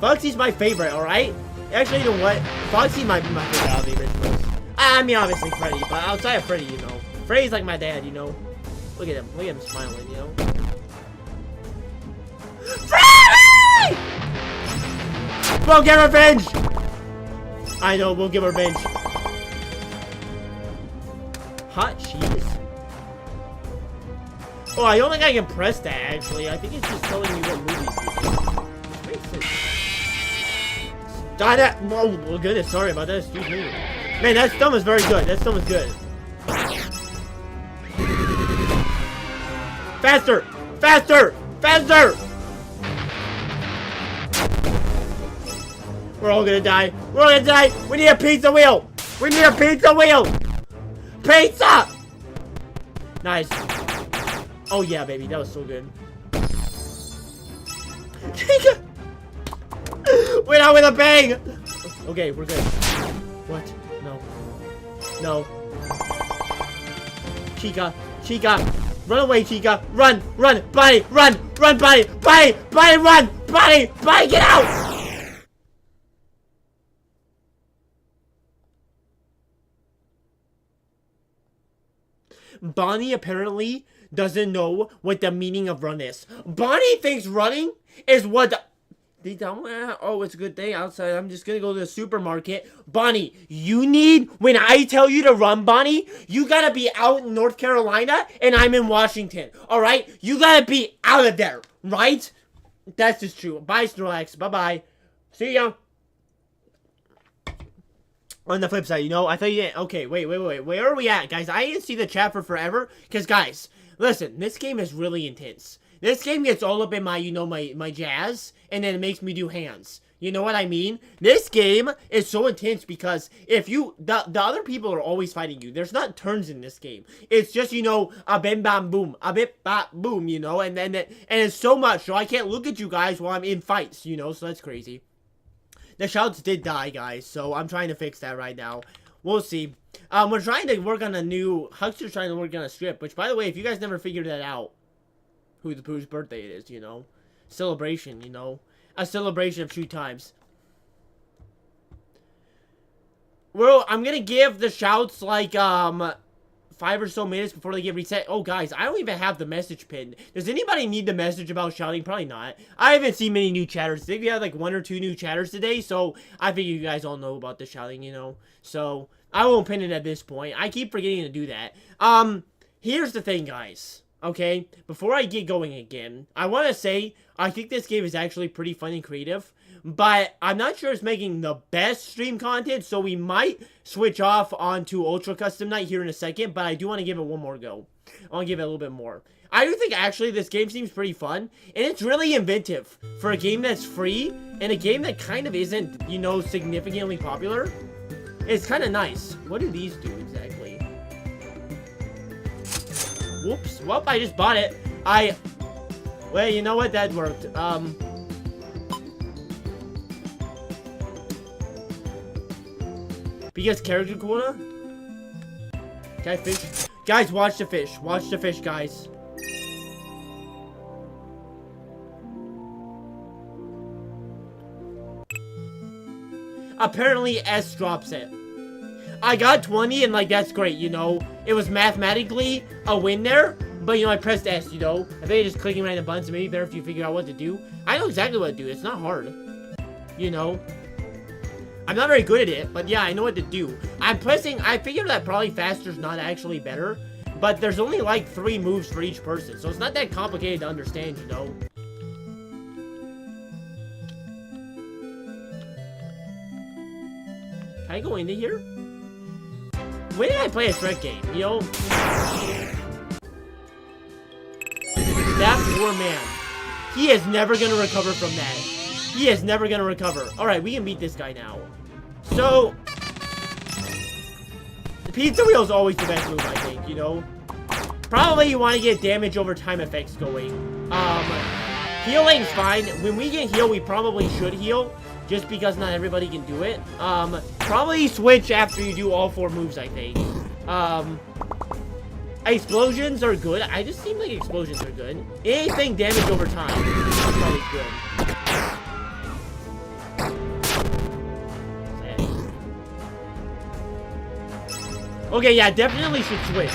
Foxy's my favorite, alright? Actually, you know what? Foxy's my favorite out of the originals. I mean, obviously Freddy, but outside of Freddy, you know. Freddy's like my dad, you know. Look at him smiling, you know. Freddy! We'll get revenge! I know, we'll give revenge. Hot cheese? Oh, I don't think I can press that, actually. I think it's just telling me what movies it is. Die that! Oh, well, goodness, sorry about that. Excuse me. Man, that stump is very good. That stump is good. Faster! Faster! Faster! We're all gonna die. We're all gonna die. We need a pizza wheel. We need a pizza wheel. Pizza! Nice. Oh yeah, baby. That was so good. Went out with a bang. Okay, we're good. What? No. No. Chica. Chica. Run away, Chica. Run. Run. Buddy. Run. Run, buddy. Buddy. Buddy, run. Buddy. Buddy, get out. Bonnie apparently doesn't know what the meaning of run is. Bonnie thinks running is what the... Oh, it's a good day outside. I'm just gonna go to the supermarket. Bonnie, you need... When I tell you to run, Bonnie, you gotta be out in North Carolina and I'm in Washington. Alright? You gotta be out of there. Right? That's just true. Bye, Snorlax. Bye-bye. See ya. On the flip side, you know, I thought you didn't... Okay, wait. Where are we at, guys? I didn't see the chat for forever. Because, guys, listen, this game is really intense. This game gets all up in my, you know, my jazz, and then it makes me do hands. You know what I mean? This game is so intense because if you, the other people are always fighting you. There's not turns in this game. It's just, you know, a bim bam boom, a bip bop boom, you know, and it's so much, so I can't look at you guys while I'm in fights, you know, so that's crazy. The shouts did die, guys, so I'm trying to fix that right now. We'll see. We're trying to work on a new, Huckster's trying to work on a strip, which, by the way, if you guys never figured that out, whose birthday it is, you know, celebration, you know, a celebration of 2 times. Well, I'm gonna give the shouts, like, 5 or so minutes before they get reset. Oh, guys, I don't even have the message pinned. Does anybody need the message about shouting? Probably not. I haven't seen many new chatters. I think we had, like, 1 or 2 new chatters today, so I figure you guys all know about the shouting, you know. So, I won't pin it at this point. I keep forgetting to do that. Here's the thing, guys. Okay? Before I get going again, I want to say, I think this game is actually pretty fun and creative. But I'm not sure it's making the best stream content, so we might switch off onto Ultra Custom Night here in a second, but I do want to give it one more go. I want to give it a little bit more. I do think, actually, this game seems pretty fun, and it's really inventive for a game that's free, and a game that kind of isn't, you know, significantly popular. It's kind of nice. What do these do, exactly? Whoops. Well, I just bought it. Well, you know what? That worked. Because character quota? Can I fish? Guys, watch the fish. Watch the fish, guys. Apparently, S drops it. I got 20, and, like, that's great, you know? It was mathematically a win there, but, you know, I pressed S, you know? I think just clicking random buttons, maybe better if you figure out what to do. I know exactly what to do. It's not hard. You know? I'm not very good at it, but yeah, I know what to do. I figured that probably faster's not actually better, but there's only like 3 moves for each person, so it's not that complicated to understand, you know? Can I go into here? When did I play a Shrek game, you know? That poor man. He is never gonna recover from that. He is never gonna recover. Alright, we can beat this guy now. So, the pizza wheel is always the best move, I think, you know? Probably you want to get damage over time effects going. Healing's fine. When we get heal, we probably should heal, just because not everybody can do it. Probably switch after you do all 4 moves, I think. Explosions are good. I just seem like explosions are good. Anything damage over time is probably good. Okay, yeah, definitely should switch.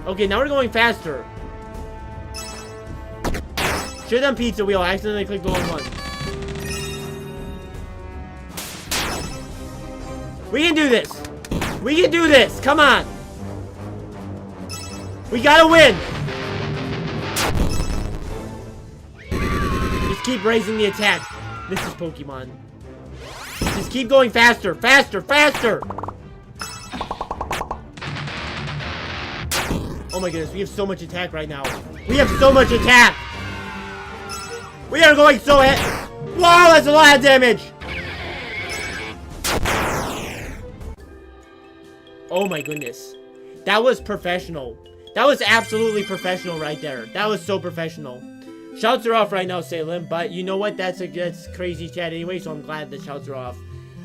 Okay, now we're going faster. Should've done pizza wheel. I accidentally clicked the wrong one. We can do this. We can do this. Come on. We gotta win. Just keep raising the attack. This is Pokemon. Just keep going faster. Faster. Faster. Oh my goodness. We have so much attack right now. We have so much attack. We are going so ahead. Wow, that's a lot of damage. Oh my goodness. That was professional. That was absolutely professional right there. That was so professional. Shouts are off right now, Salem, but you know what? That's crazy chat anyway, so I'm glad the shouts are off.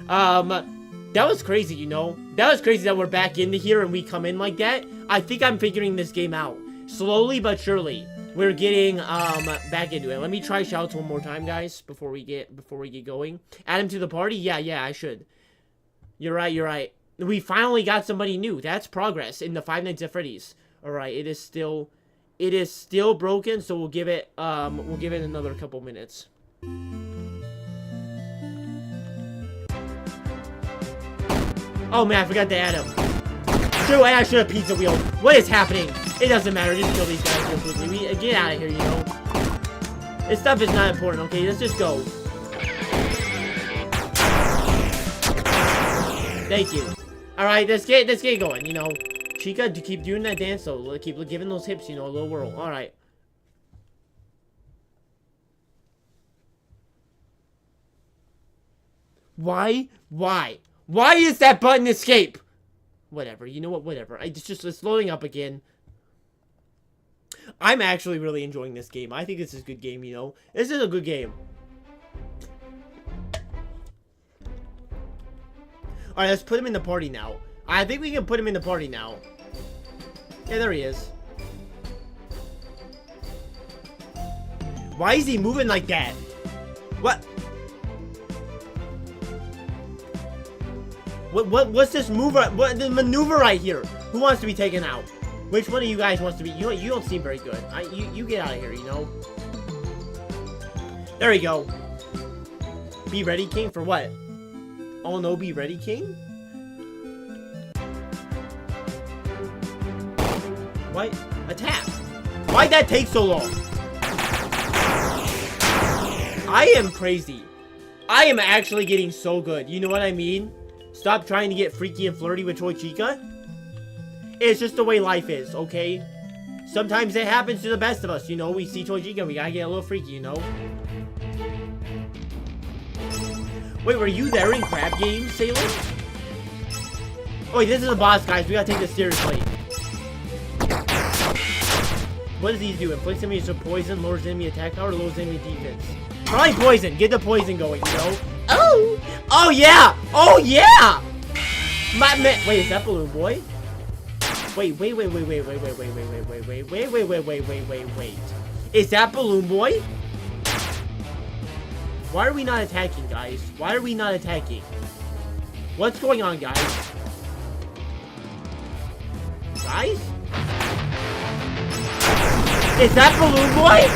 That was crazy, you know? That was crazy that we're back into here and we come in like that. I think I'm figuring this game out. Slowly but surely. We're getting, back into it. Let me try shouts one more time, guys, before we get going. Add him to the party? Yeah, I should. You're right. We finally got somebody new. That's progress in the Five Nights at Freddy's. Alright, it is still broken, so we'll give it another couple minutes. Oh man, I forgot to add him. True, I should have pizza wheel. What is happening? It doesn't matter, just kill these guys real quickly. Get out of here, you know. This stuff is not important, okay? Let's just go. Thank you. Alright, let's get going, you know. Chica, keep doing that dance, though. Keep giving those hips, you know, a little whirl. Alright. Why? Why is that button escape? Whatever, you know what, whatever. It's loading up again. I'm actually really enjoying this game. I think this is a good game, you know. This is a good game. Alright, let's put him in the party now. I think we can put him in the party now. Yeah, there he is. Why is he moving like that? What? What's this move? What the maneuver right here? Who wants to be taken out? Which one of you guys wants to be? You don't seem very good. You get out of here. You know. There we go. Be ready, King, for what? Oh no, be ready, King. What? Attack. Why'd that take so long? I am crazy. I am actually getting so good. You know what I mean? Stop trying to get freaky and flirty with Toy Chica. It's just the way life is, okay? Sometimes it happens to the best of us, you know? We see Toy Chica, we gotta get a little freaky, you know? Wait, were you there in Crab Game, Sailor? Oh, wait, this is a boss, guys. We gotta take this seriously. What does he do? Inflicts enemies with poison, lowers enemy attack power, lowers enemy defense. Probably poison. Get the poison going, you know? Oh! Oh, yeah! Oh, yeah! My man. Wait, is that Balloon Boy? Wait. Is that Balloon Boy? Why are we not attacking, guys? Why are we not attacking? What's going on, guys? Guys? Is that Balloon Boy?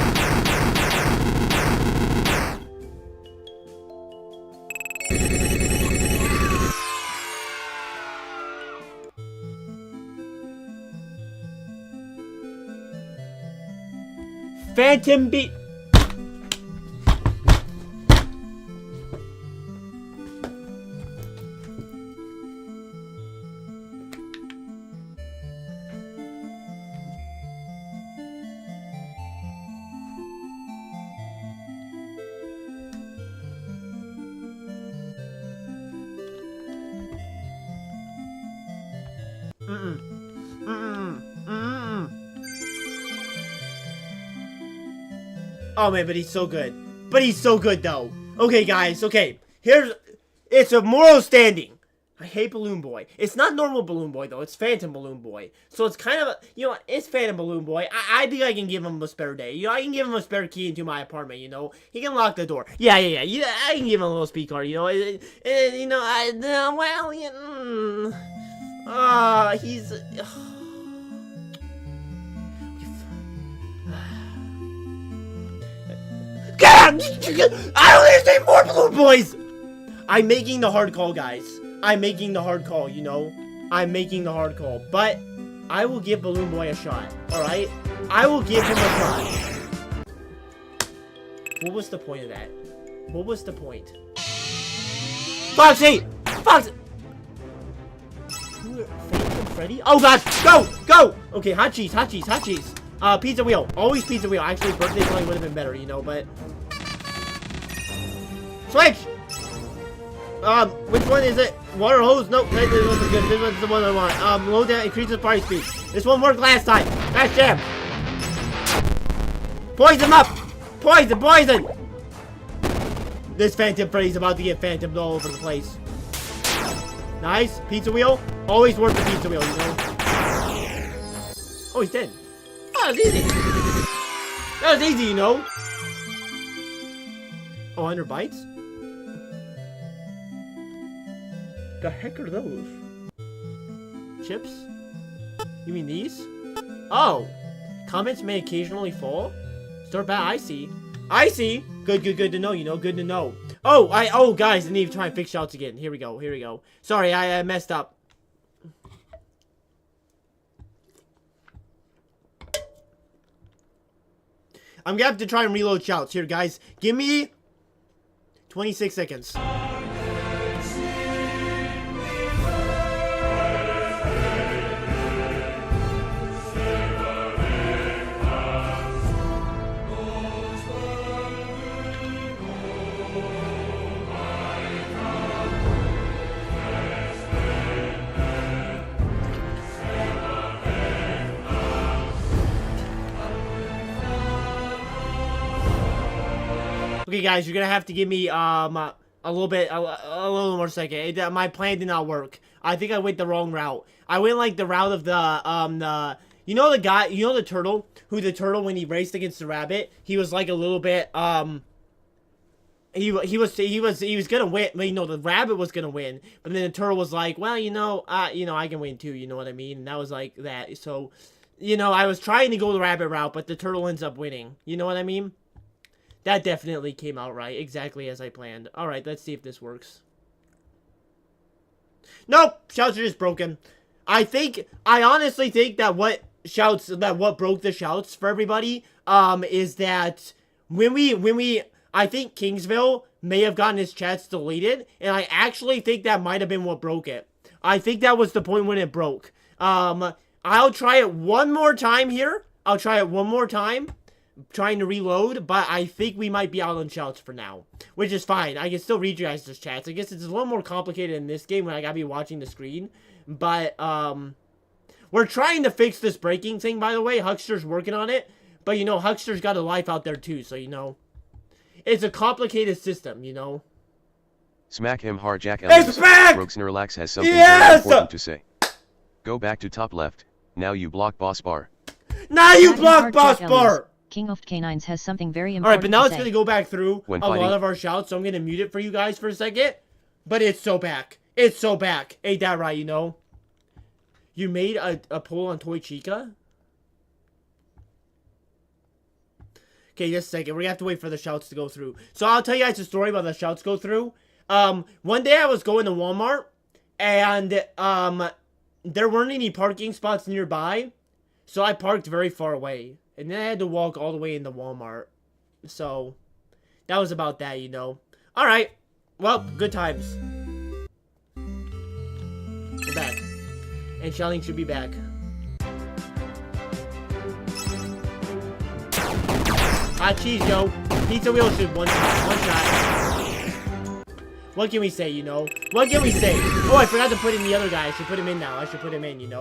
Phantom Beat. Oh man, but he's so good. But he's so good though. Okay, guys, okay. It's a moral standing. I hate Balloon Boy. It's not normal Balloon Boy though, it's Phantom Balloon Boy. So it's kind of, you know, it's Phantom Balloon Boy. I think I can give him a spare day. You know, I can give him a spare key into my apartment, you know. He can lock the door. Yeah, I can give him a little speed card, you know. You know, well, he's... God! I don't need more Balloon Boys! I'm making the hard call, guys. I'm making the hard call, you know? I'm making the hard call. But I will give Balloon Boy a shot, alright? I will give him a shot. What was the point of that? What was the point? Foxy! Foxy! Phantom Freddy? Oh god! Go! Go! Okay, hot cheese. Pizza wheel. Always pizza wheel. Actually, birthday probably would have been better, you know, but... Switch! Which one is it? Water hose? Nope, this one's good. This one's the one I want. Low down increases party speed. This one worked last time. Last jam. Poison up! Poison! This Phantom Freddy's about to get phantomed all over the place. Nice. Pizza wheel. Always work the pizza wheel, you know? Oh, he's dead. Oh, that was easy. That was easy, you know? Oh, 100 bites? The heck are those? Chips? You mean these? Oh! Comments may occasionally fall? Start bad, I see. Good to know, you know, good to know. Oh, guys, I need to try and fix shouts again. Here we go. Sorry, I messed up. I'm gonna have to try and reload shouts. Here, guys. Give me 26 seconds. Okay, guys, you're gonna have to give me a little more second. My plan did not work. I think I went the wrong route. I went like the route of the you know the guy, you know the turtle, the turtle when he raced against the rabbit, he was like a little bit he was gonna win. Well, you know, the rabbit was gonna win, but then the turtle was like, well, I can win too. You know what I mean? And that was like that. So, I was trying to go the rabbit route, but the turtle ends up winning. You know what I mean? That definitely came out right, exactly as I planned. All right, let's see if this works. Nope, shouts are just broken. I honestly think that what broke the shouts for everybody, is that I think Kingsville may have gotten his chats deleted, and I actually think that might have been what broke it. I think that was the point when it broke. I'll try it one more time here. Trying to reload, but I think we might be out on shouts for now, which is fine. I can still read you guys' chats. I guess it's a little more complicated in this game when I gotta be watching the screen, but we're trying to fix this breaking thing, by the way. Huckster's working on it, but Huckster's got a life out there too, so it's a complicated system, Smack him hard, Jack It's Ellis. back! Roguesnerlax has something Yes! very important to say. Go back to top left. Now you block boss bar. Now you Smack him block hard, boss Jack bar! Ellis. King of Canines has something very important Alright, but now to it's say. gonna go back through When a fighting- lot of our shouts, so I'm gonna mute it for you guys for a second. But it's so back. It's so back. Ain't that right, You made a poll on Toy Chica? Okay, just a second. We're gonna have to wait for the shouts to go through. So I'll tell you guys a story about the shouts go through. One day I was going to Walmart, and there weren't any parking spots nearby, so I parked very far away. And then I had to walk all the way into Walmart. So, that was about that, Alright. Well, good times. We're back. And shouting should be back. Hot cheese, yo. Pizza wheel should one shot. What can we say, What can we say? Oh, I forgot to put in the other guy. I should put him in now. I should put him in,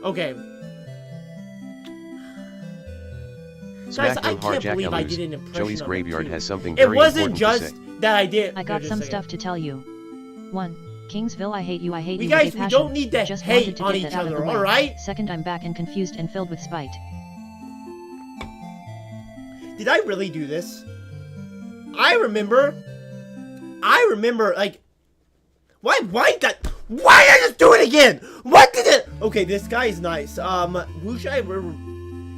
Okay. Guys, Smack I him hard, can't Jack believe I Ellis. did an impression Joey's of Graveyard it, too. has something It very wasn't important to just say. that I did. I got Here, just some a second. stuff to tell you. 1. Kingsville, I hate you We with guys, a we passion. don't need to Just hate wanted to on get each that out of other, the way. alright? 2nd, I'm back and confused and filled with spite. Did I really do this? I remember, like, why did I just do it again? What did it? Okay, this guy's nice. Who should I,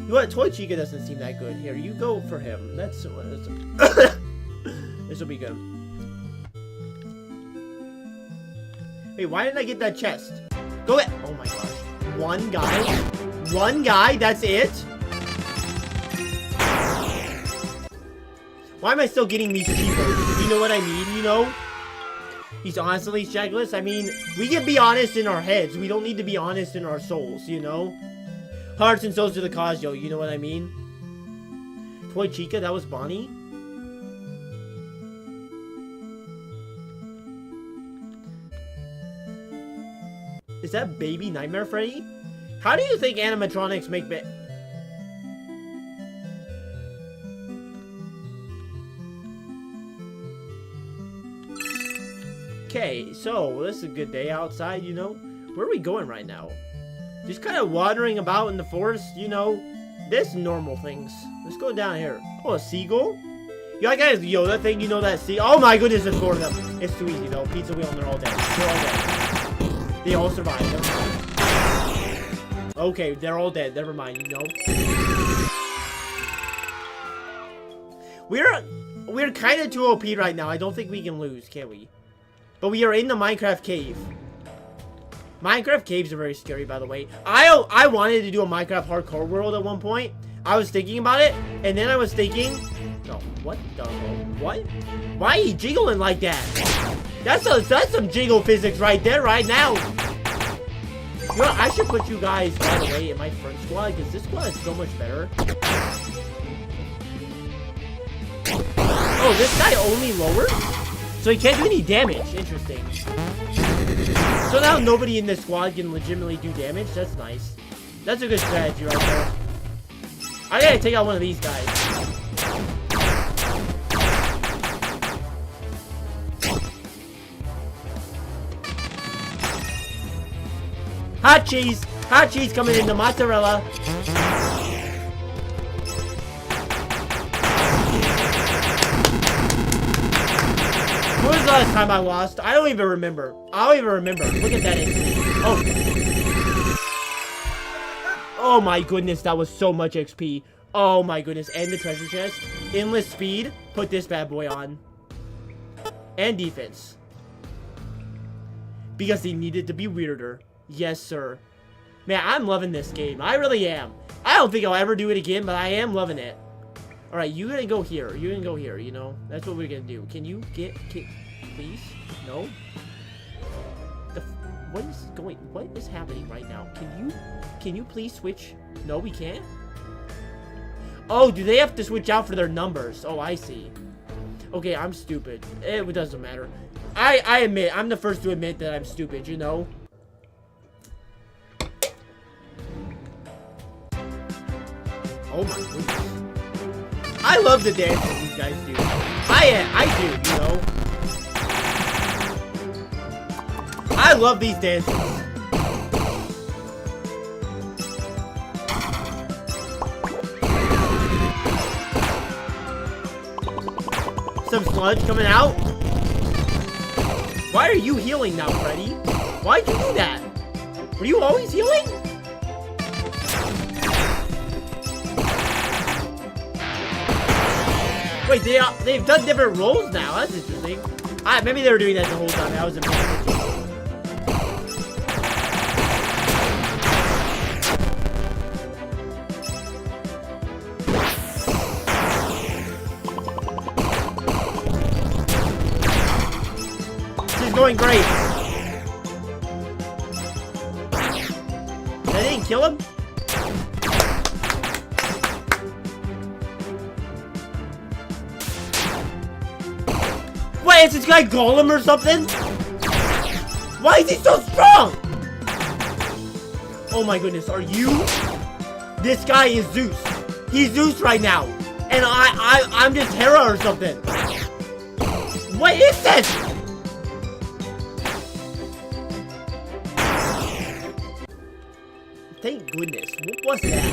you know what, Toy Chica doesn't seem that good. Here, you go for him. This will be good. Wait, why didn't I get that chest? Go ahead. Oh my gosh. One guy, that's it? Why am I still getting these cheapos? You know what I mean, He's honestly checklist. I mean, we can be honest in our heads. We don't need to be honest in our souls, Hearts and souls to the cause, yo. You know what I mean? Toy Chica, that was Bonnie? Is that Baby Nightmare Freddy? How do you think animatronics make Okay, so this is a good day outside, Where are we going right now? Just kind of wandering about in the forest, This normal things. Let's go down here. Oh, a seagull? Yo, guys, that thing, that sea. Oh my goodness, there's 4 of them. It's too easy though. Pizza wheel and they're all dead. They're all dead. They all survived. Okay, they're all dead. Never mind, We're kind of too OP right now. I don't think we can lose, can we? But we are in the Minecraft cave. Minecraft caves are very scary, by the way. I wanted to do a Minecraft hardcore world at one point. I was thinking about it, and then I was thinking, no, what the what? Why are you jiggling like that? That's some jiggle physics right there, right now. You know what? I should put you guys, by the way, in my front squad, because this squad is so much better. Oh, this guy only lowers? So he can't do any damage. Interesting. So now nobody in this squad can legitimately do damage. That's nice. That's a good strategy right there. I gotta take out one of these guys. Hot cheese! Hot cheese coming in the mozzarella. When was the last time I lost? I don't even remember. I don't even remember. Look at that. Oh. Oh my goodness, that was so much XP. Oh my goodness. And the treasure chest. Endless speed. Put this bad boy on. And defense. Because he needed to be weirder. Yes, sir. Man, I'm loving this game. I really am. I don't think I'll ever do it again, but I am loving it. Alright, you're gonna go here. You're gonna go here, you know? That's what we're gonna do. Can you get... please? No? What is happening right now? Can you please switch? No, we can't? Oh, do they have to switch out for their numbers? Oh, I see. Okay, I'm stupid. It doesn't matter. I admit, I'm the first to admit that I'm stupid, you know? Oh my goodness. I love the dances these guys do. I do, you know? I love these dances. Some sludge coming out. Why are you healing now, Freddy? Why'd you do that? Were you always healing? Wait, they've done different roles now. That's interesting. Maybe they were doing that the whole time. I was in. She's going great. That didn't kill him? Wait, is this guy Golem or something? Why is he so strong? Oh my goodness, are you? This guy is Zeus. He's Zeus right now. And I'm just Hera or something. What is this? Thank goodness. What was that?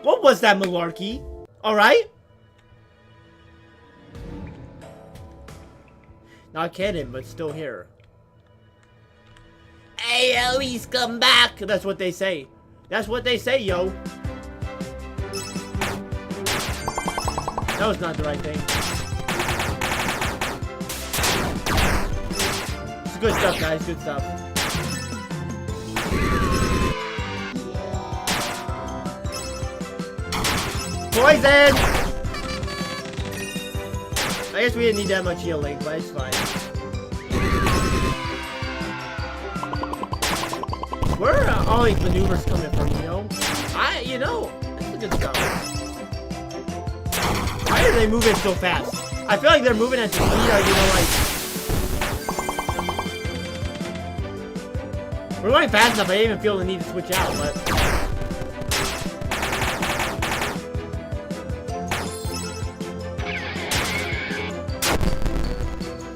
What was that malarkey? Alright? Not canon, but still here. Hey, Eloise, come back! That's what they say. That's what they say, yo. That was not the right thing. It's good stuff, guys. Good stuff. Poison! I guess we didn't need that much healing, but it's fine. Where are all these maneuvers coming from, you know? You know, that's a good stuff. Why are they moving so fast? I feel like they're moving at the speed of, you know, like... We're going fast enough, I didn't even feel the need to switch out, but...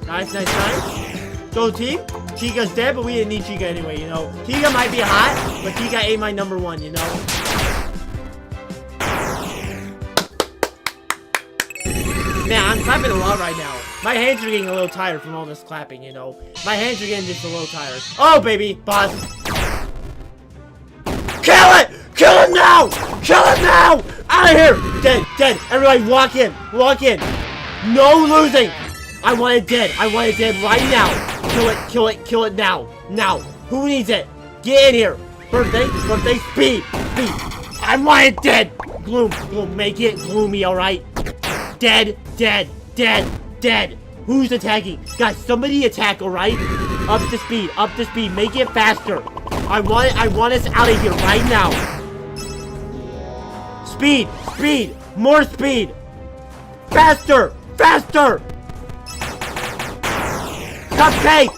Nice, nice, nice. So team, Chica's dead, but we didn't need Chica anyway, you know. Chica might be hot, but Chica ain't my number one, you know. Man, I'm clapping a lot right now. My hands are getting a little tired from all this clapping, you know. My hands are getting just a little tired. Oh, baby, boss. Kill it! Kill it now! Kill it now! Out of here! Dead, dead. Everybody walk in. Walk in. No losing. I want it dead. I want it dead right now. Kill it, kill it, kill it now. Now. Who needs it? Get in here. Birthday, birthday, speed, speed. I want it dead. Gloom, gloom, make it gloomy, alright? Dead, dead, dead, dead. Who's attacking? Guys, somebody attack, alright? Up to speed, make it faster. I want us out of here right now. Speed, speed, more speed. Faster, faster. Cupcake!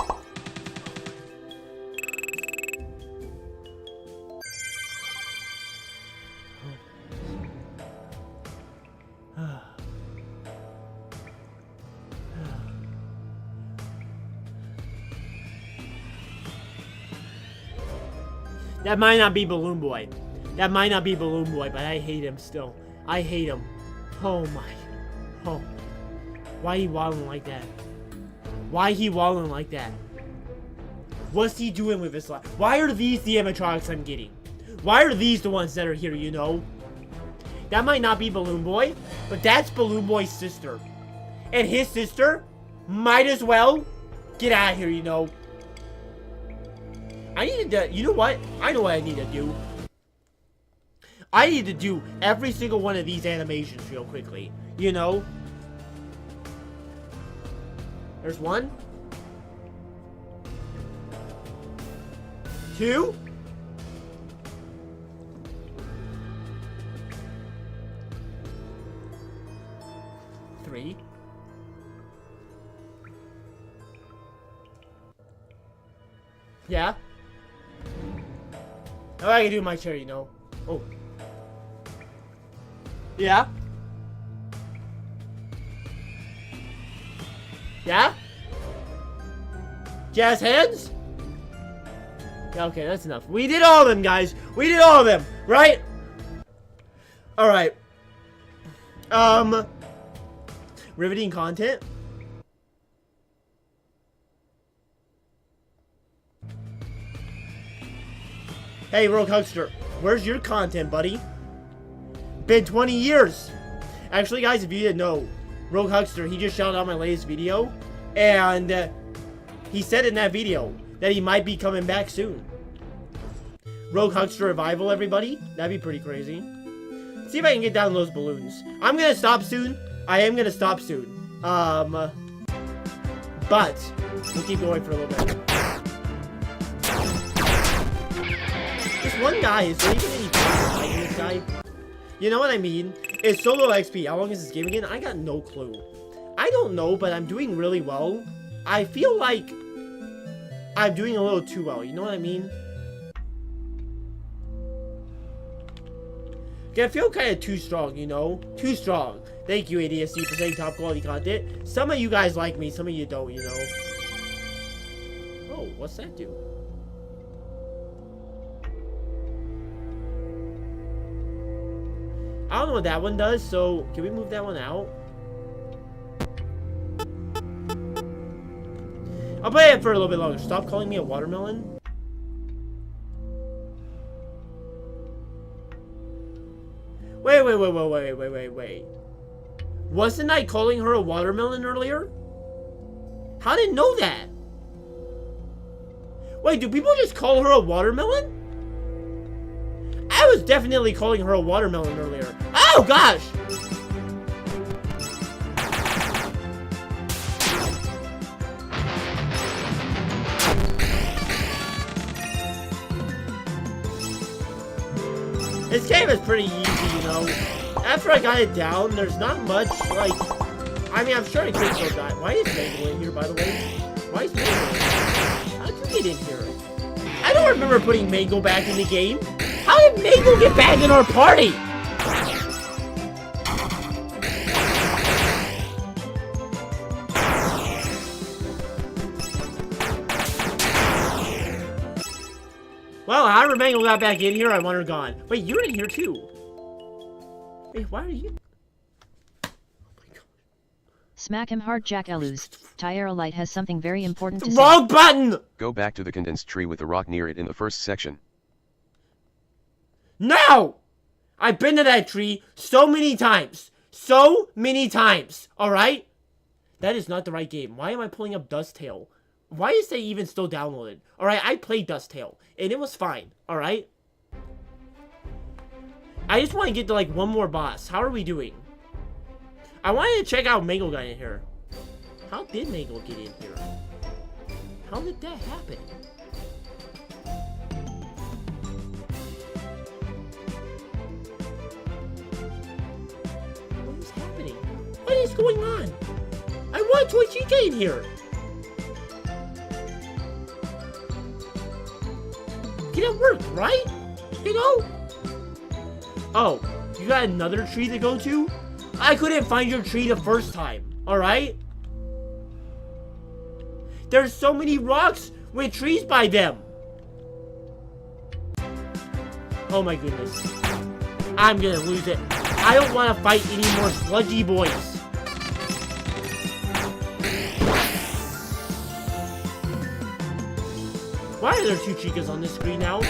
That might not be Balloon Boy. That might not be Balloon Boy, but I hate him still. I hate him. Oh my. Oh. Why he waddling like that? Why he waddling like that? What's he doing with his life? Why are these the animatronics I'm getting? Why are these the ones that are here, you know? That might not be Balloon Boy, but that's Balloon Boy's sister. And his sister might as well get out of here, you know? I need to, you know what? I know what I need to do. I need to do every single one of these animations real quickly. You know? There's 1. 2. 3. Yeah. Oh, I can do my chair, you know. Oh. Yeah. Yeah? Jazz hands? Yeah, okay, that's enough. We did all of them, guys. We did all of them, right? Alright. Riveting content? Hey, Rogue Huckster, where's your content, buddy? Been 20 years. Actually, guys, if you didn't know, Rogue Huckster, he just shouted out my latest video, and he said in that video that he might be coming back soon. Rogue Huckster Revival, everybody. That'd be pretty crazy. See if I can get down those balloons. I'm gonna stop soon. I am gonna stop soon. But we'll keep going for a little bit. This one guy, is there even any point in this guy? You know what I mean? It's solo XP. How long is this game again? I got no clue. I don't know, but I'm doing really well. I feel like I'm doing a little too well. You know what I mean? I feel kind of too strong, you know? Too strong. Thank you, ADSC, for saying top quality content. Some of you guys like me, some of you don't, you know? Oh, what's that do? I don't know what that one does, so can we move that one out? I'll play it for a little bit longer. Stop calling me a watermelon. Wait. Wasn't I calling her a watermelon earlier? How did I know that? Wait, do people just call her a watermelon? I was definitely calling her a watermelon earlier. Oh, gosh! This game is pretty easy, you know. After I got it down, there's not much, like... I mean, I'm sure I could still die. Why is Mangle in here, by the way? Why is Mangle in here? How did you get in here? I don't remember putting Mangle back in the game. How did Mangle get back in our party? Well, however Mangle got back in here, I want her gone. Wait, you're in here too. Wait, why are you? Oh my god. Smack him hard, Jack Elus. Tyerolite has something very important to say. Wrong button! Go back to the condensed tree with a rock near it in the first section. No! I've been to that tree so many times. So many times. Alright? That is not the right game. Why am I pulling up Dusttail? Why is they even still downloaded? Alright, I played Dusttail. And it was fine. Alright? I just want to get to like one more boss. How are we doing? I wanted to check out Mangle got in here. How did Mangle get in here? How did that happen? What is happening? What is going on? I want Toy Chica in here. It worked, right? You know? Oh, you got another tree to go to? I couldn't find your tree the first time, alright? There's so many rocks with trees by them. Oh my goodness. I'm gonna lose it. I don't want to fight any more sludgy boys. Why are there 2 chicas on this screen now?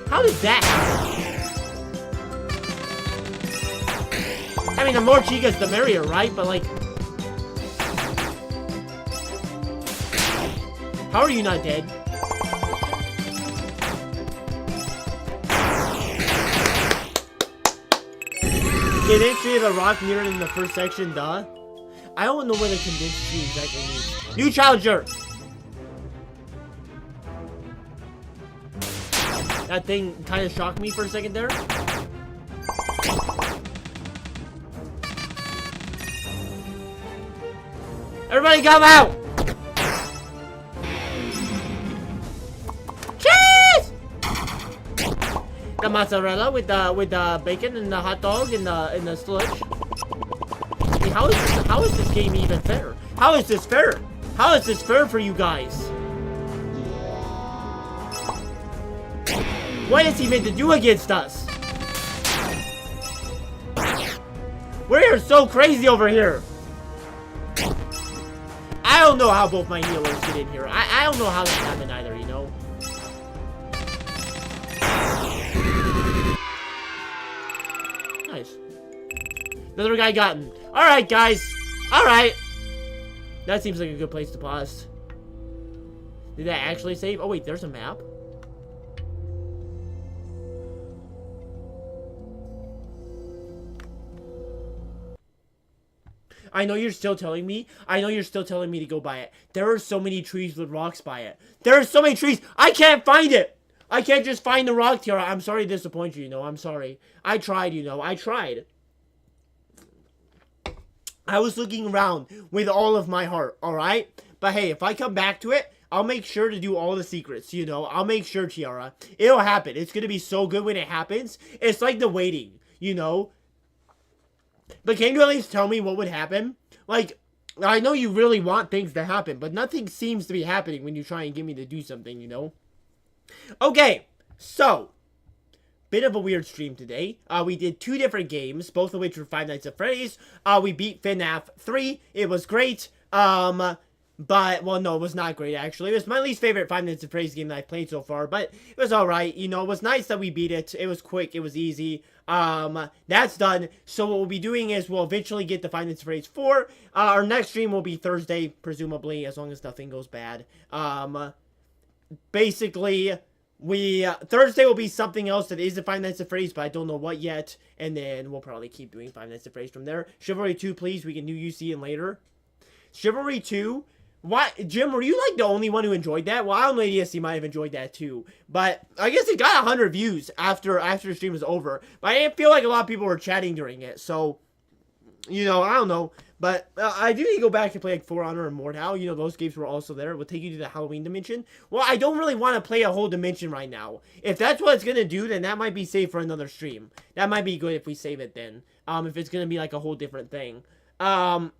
How did that happen? I mean, the more chicas, the merrier, right? But like... How are you not dead? Get entry of a rock near in the first section, duh. I don't know what a condensed tree exactly means. New challenger! That thing kind of shocked me for a second there. Everybody come out! Cheese! The mozzarella with the bacon and the hot dog and the sludge. Hey, how is this game even fair? How is this fair? How is this fair for you guys? What is he meant to do against us? We're so crazy over here. I don't know how both my healers get in here. I don't know how that happened either, you know? Nice. Another guy gotten. Alright, guys. Alright. That seems like a good place to pause. Did that actually save? Oh, wait, there's a map? I know you're still telling me. I know you're still telling me to go buy it. There are so many trees with rocks by it. There are so many trees. I can't find it. I can't just find the rock tiara. I'm sorry to disappoint you, you know. I'm sorry. I tried, you know. I tried. I was looking around with all of my heart, alright? But hey, if I come back to it, I'll make sure to do all the secrets, you know. I'll make sure, Tiara. It'll happen. It's going to be so good when it happens. It's like the waiting, you know. But can you at least tell me what would happen? Like, I know you really want things to happen, but nothing seems to be happening when you try and get me to do something, you know? Okay, so, bit of a weird stream today. We did 2 different games, both of which were Five Nights at Freddy's. We beat FNAF 3. It was great. But, well, no, it was not great, actually. It was my least favorite Five Nights at Freddy's game that I've played so far, but it was alright. You know, it was nice that we beat it. It was quick. It was easy. That's done. So what we'll be doing is we'll eventually get the Five Nights at Freddy's 4. Our next stream will be Thursday, presumably, as long as nothing goes bad. Basically, Thursday will be something else that isn't Five Nights at Freddy's, but I don't know what yet. And then we'll probably keep doing Five Nights at Freddy's from there. Chivalry 2, please. We can do UC and later. Chivalry 2... What, Jim, were you, like, the only one who enjoyed that? Well, I don't know, ESC might have enjoyed that, too. But I guess it got 100 views after the stream was over. But I didn't feel like a lot of people were chatting during it. So, you know, I don't know. But I do need to go back to play, like, For Honor and Mordhau. You know, those games were also there. We'll take you to the Halloween dimension. Well, I don't really want to play a whole dimension right now. If that's what it's going to do, then that might be saved for another stream. That might be good if we save it then. If it's going to be, like, a whole different thing. But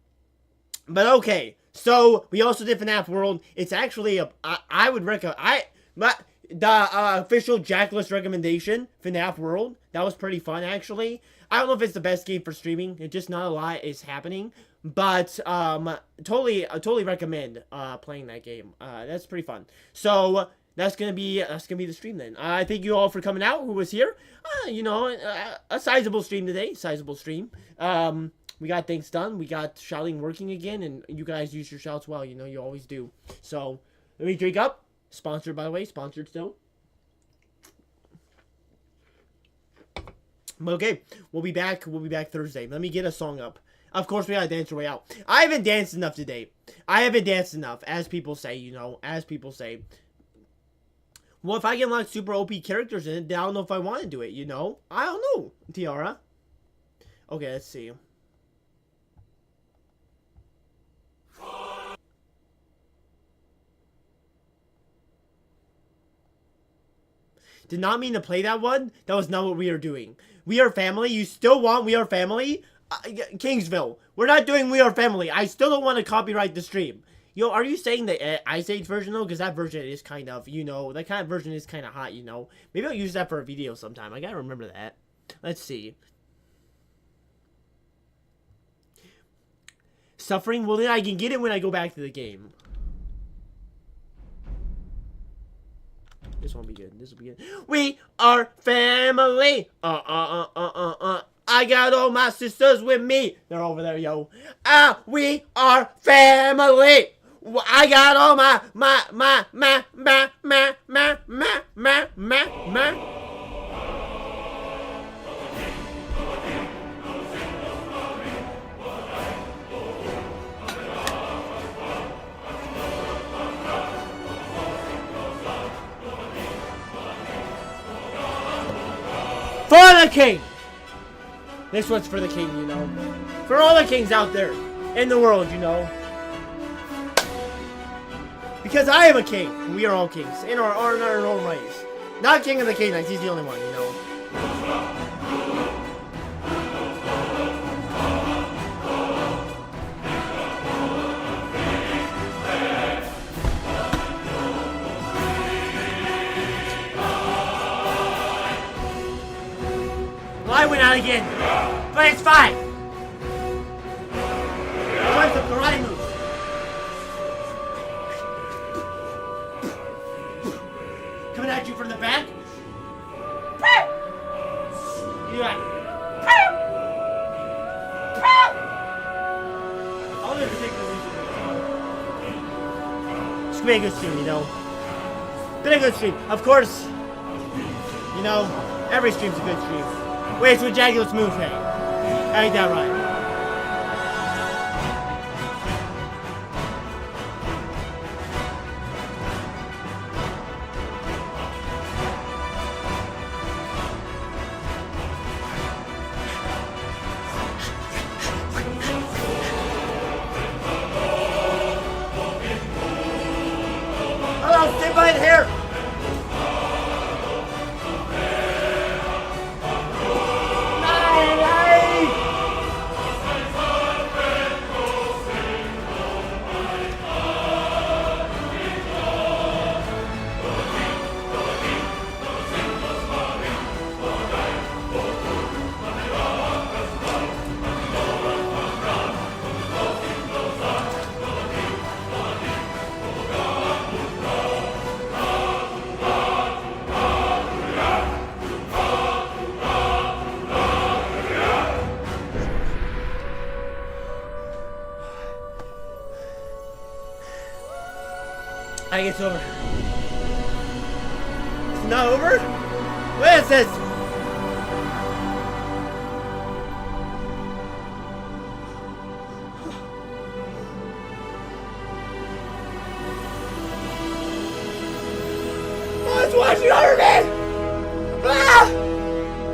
okay. So, we also did FNAF World. It's actually I would recommend, the official Jackless recommendation, FNAF World. That was pretty fun, actually. I don't know if it's the best game for streaming. It's just not a lot is happening. But, totally recommend, playing that game. That's pretty fun. So, that's gonna be the stream then. I thank you all for coming out who was here. You know, a sizable stream today. Sizable stream. We got things done. We got shouting working again, and you guys use your shouts well. You know, you always do. So, let me drink up. Sponsored, by the way. Sponsored still. Okay, we'll be back. We'll be back Thursday. Let me get a song up. Of course, we gotta dance our way out. I haven't danced enough today. I haven't danced enough, as people say, you know. As people say. Well, if I get like super OP characters in it, then I don't know if I want to do it, you know? I don't know, Tiara. Okay, let's see. Did not mean to play that one. That was not what we are doing. We Are Family. You still want We Are Family? Kingsville. We're not doing We Are Family. I still don't want to copyright the stream. Yo, are you saying the Ice Age version though? Because that version is kind of, you know, that kind of version is kind of hot, you know. Maybe I'll use that for a video sometime. I gotta remember that. Let's see. Suffering? Well, then I can get it when I go back to the game. This won't be good. This will be good. We are family. I got all my sisters with me. They're over there, yo. We are family. I got all my. For the king! This one's for the king, you know. For all the kings out there in the world, you know. Because I am a king. We are all kings. In our own ways. Not king of the Canaanites. He's the only one, you know. I went out again, but it's fine. Where's the karate move? Coming at you from the back. You got. I'll never take the lead. It's been a good stream, you know. Been a good stream, of course. You know, every stream's a good stream. Wait, it's with Jaguar's move, hey. Ain't that right? Hello, stay by here! I think it's over. It's not over? What is this? Oh, it's washing over me! Ah!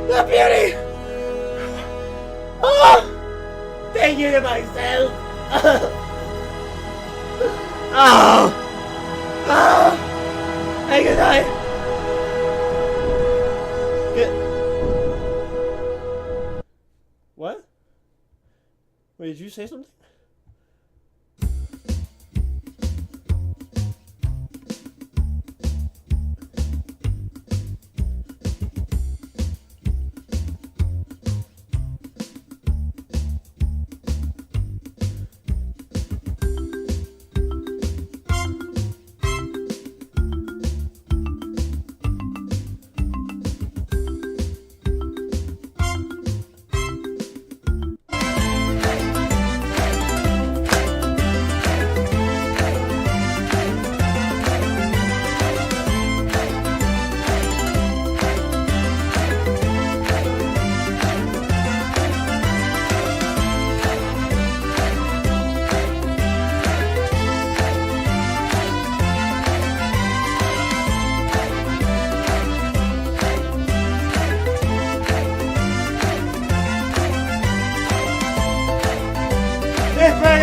The beauty! Oh! Thank you to myself! Oh! Ah! Hey, good night. Good. What? Wait, did you say something?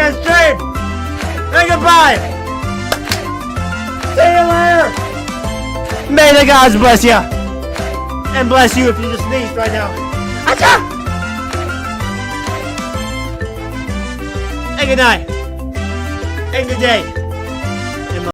Stream! Say goodbye! See you later! May the gods bless you! And bless you if you just sneezed right now. Achoo! And good night. And good day.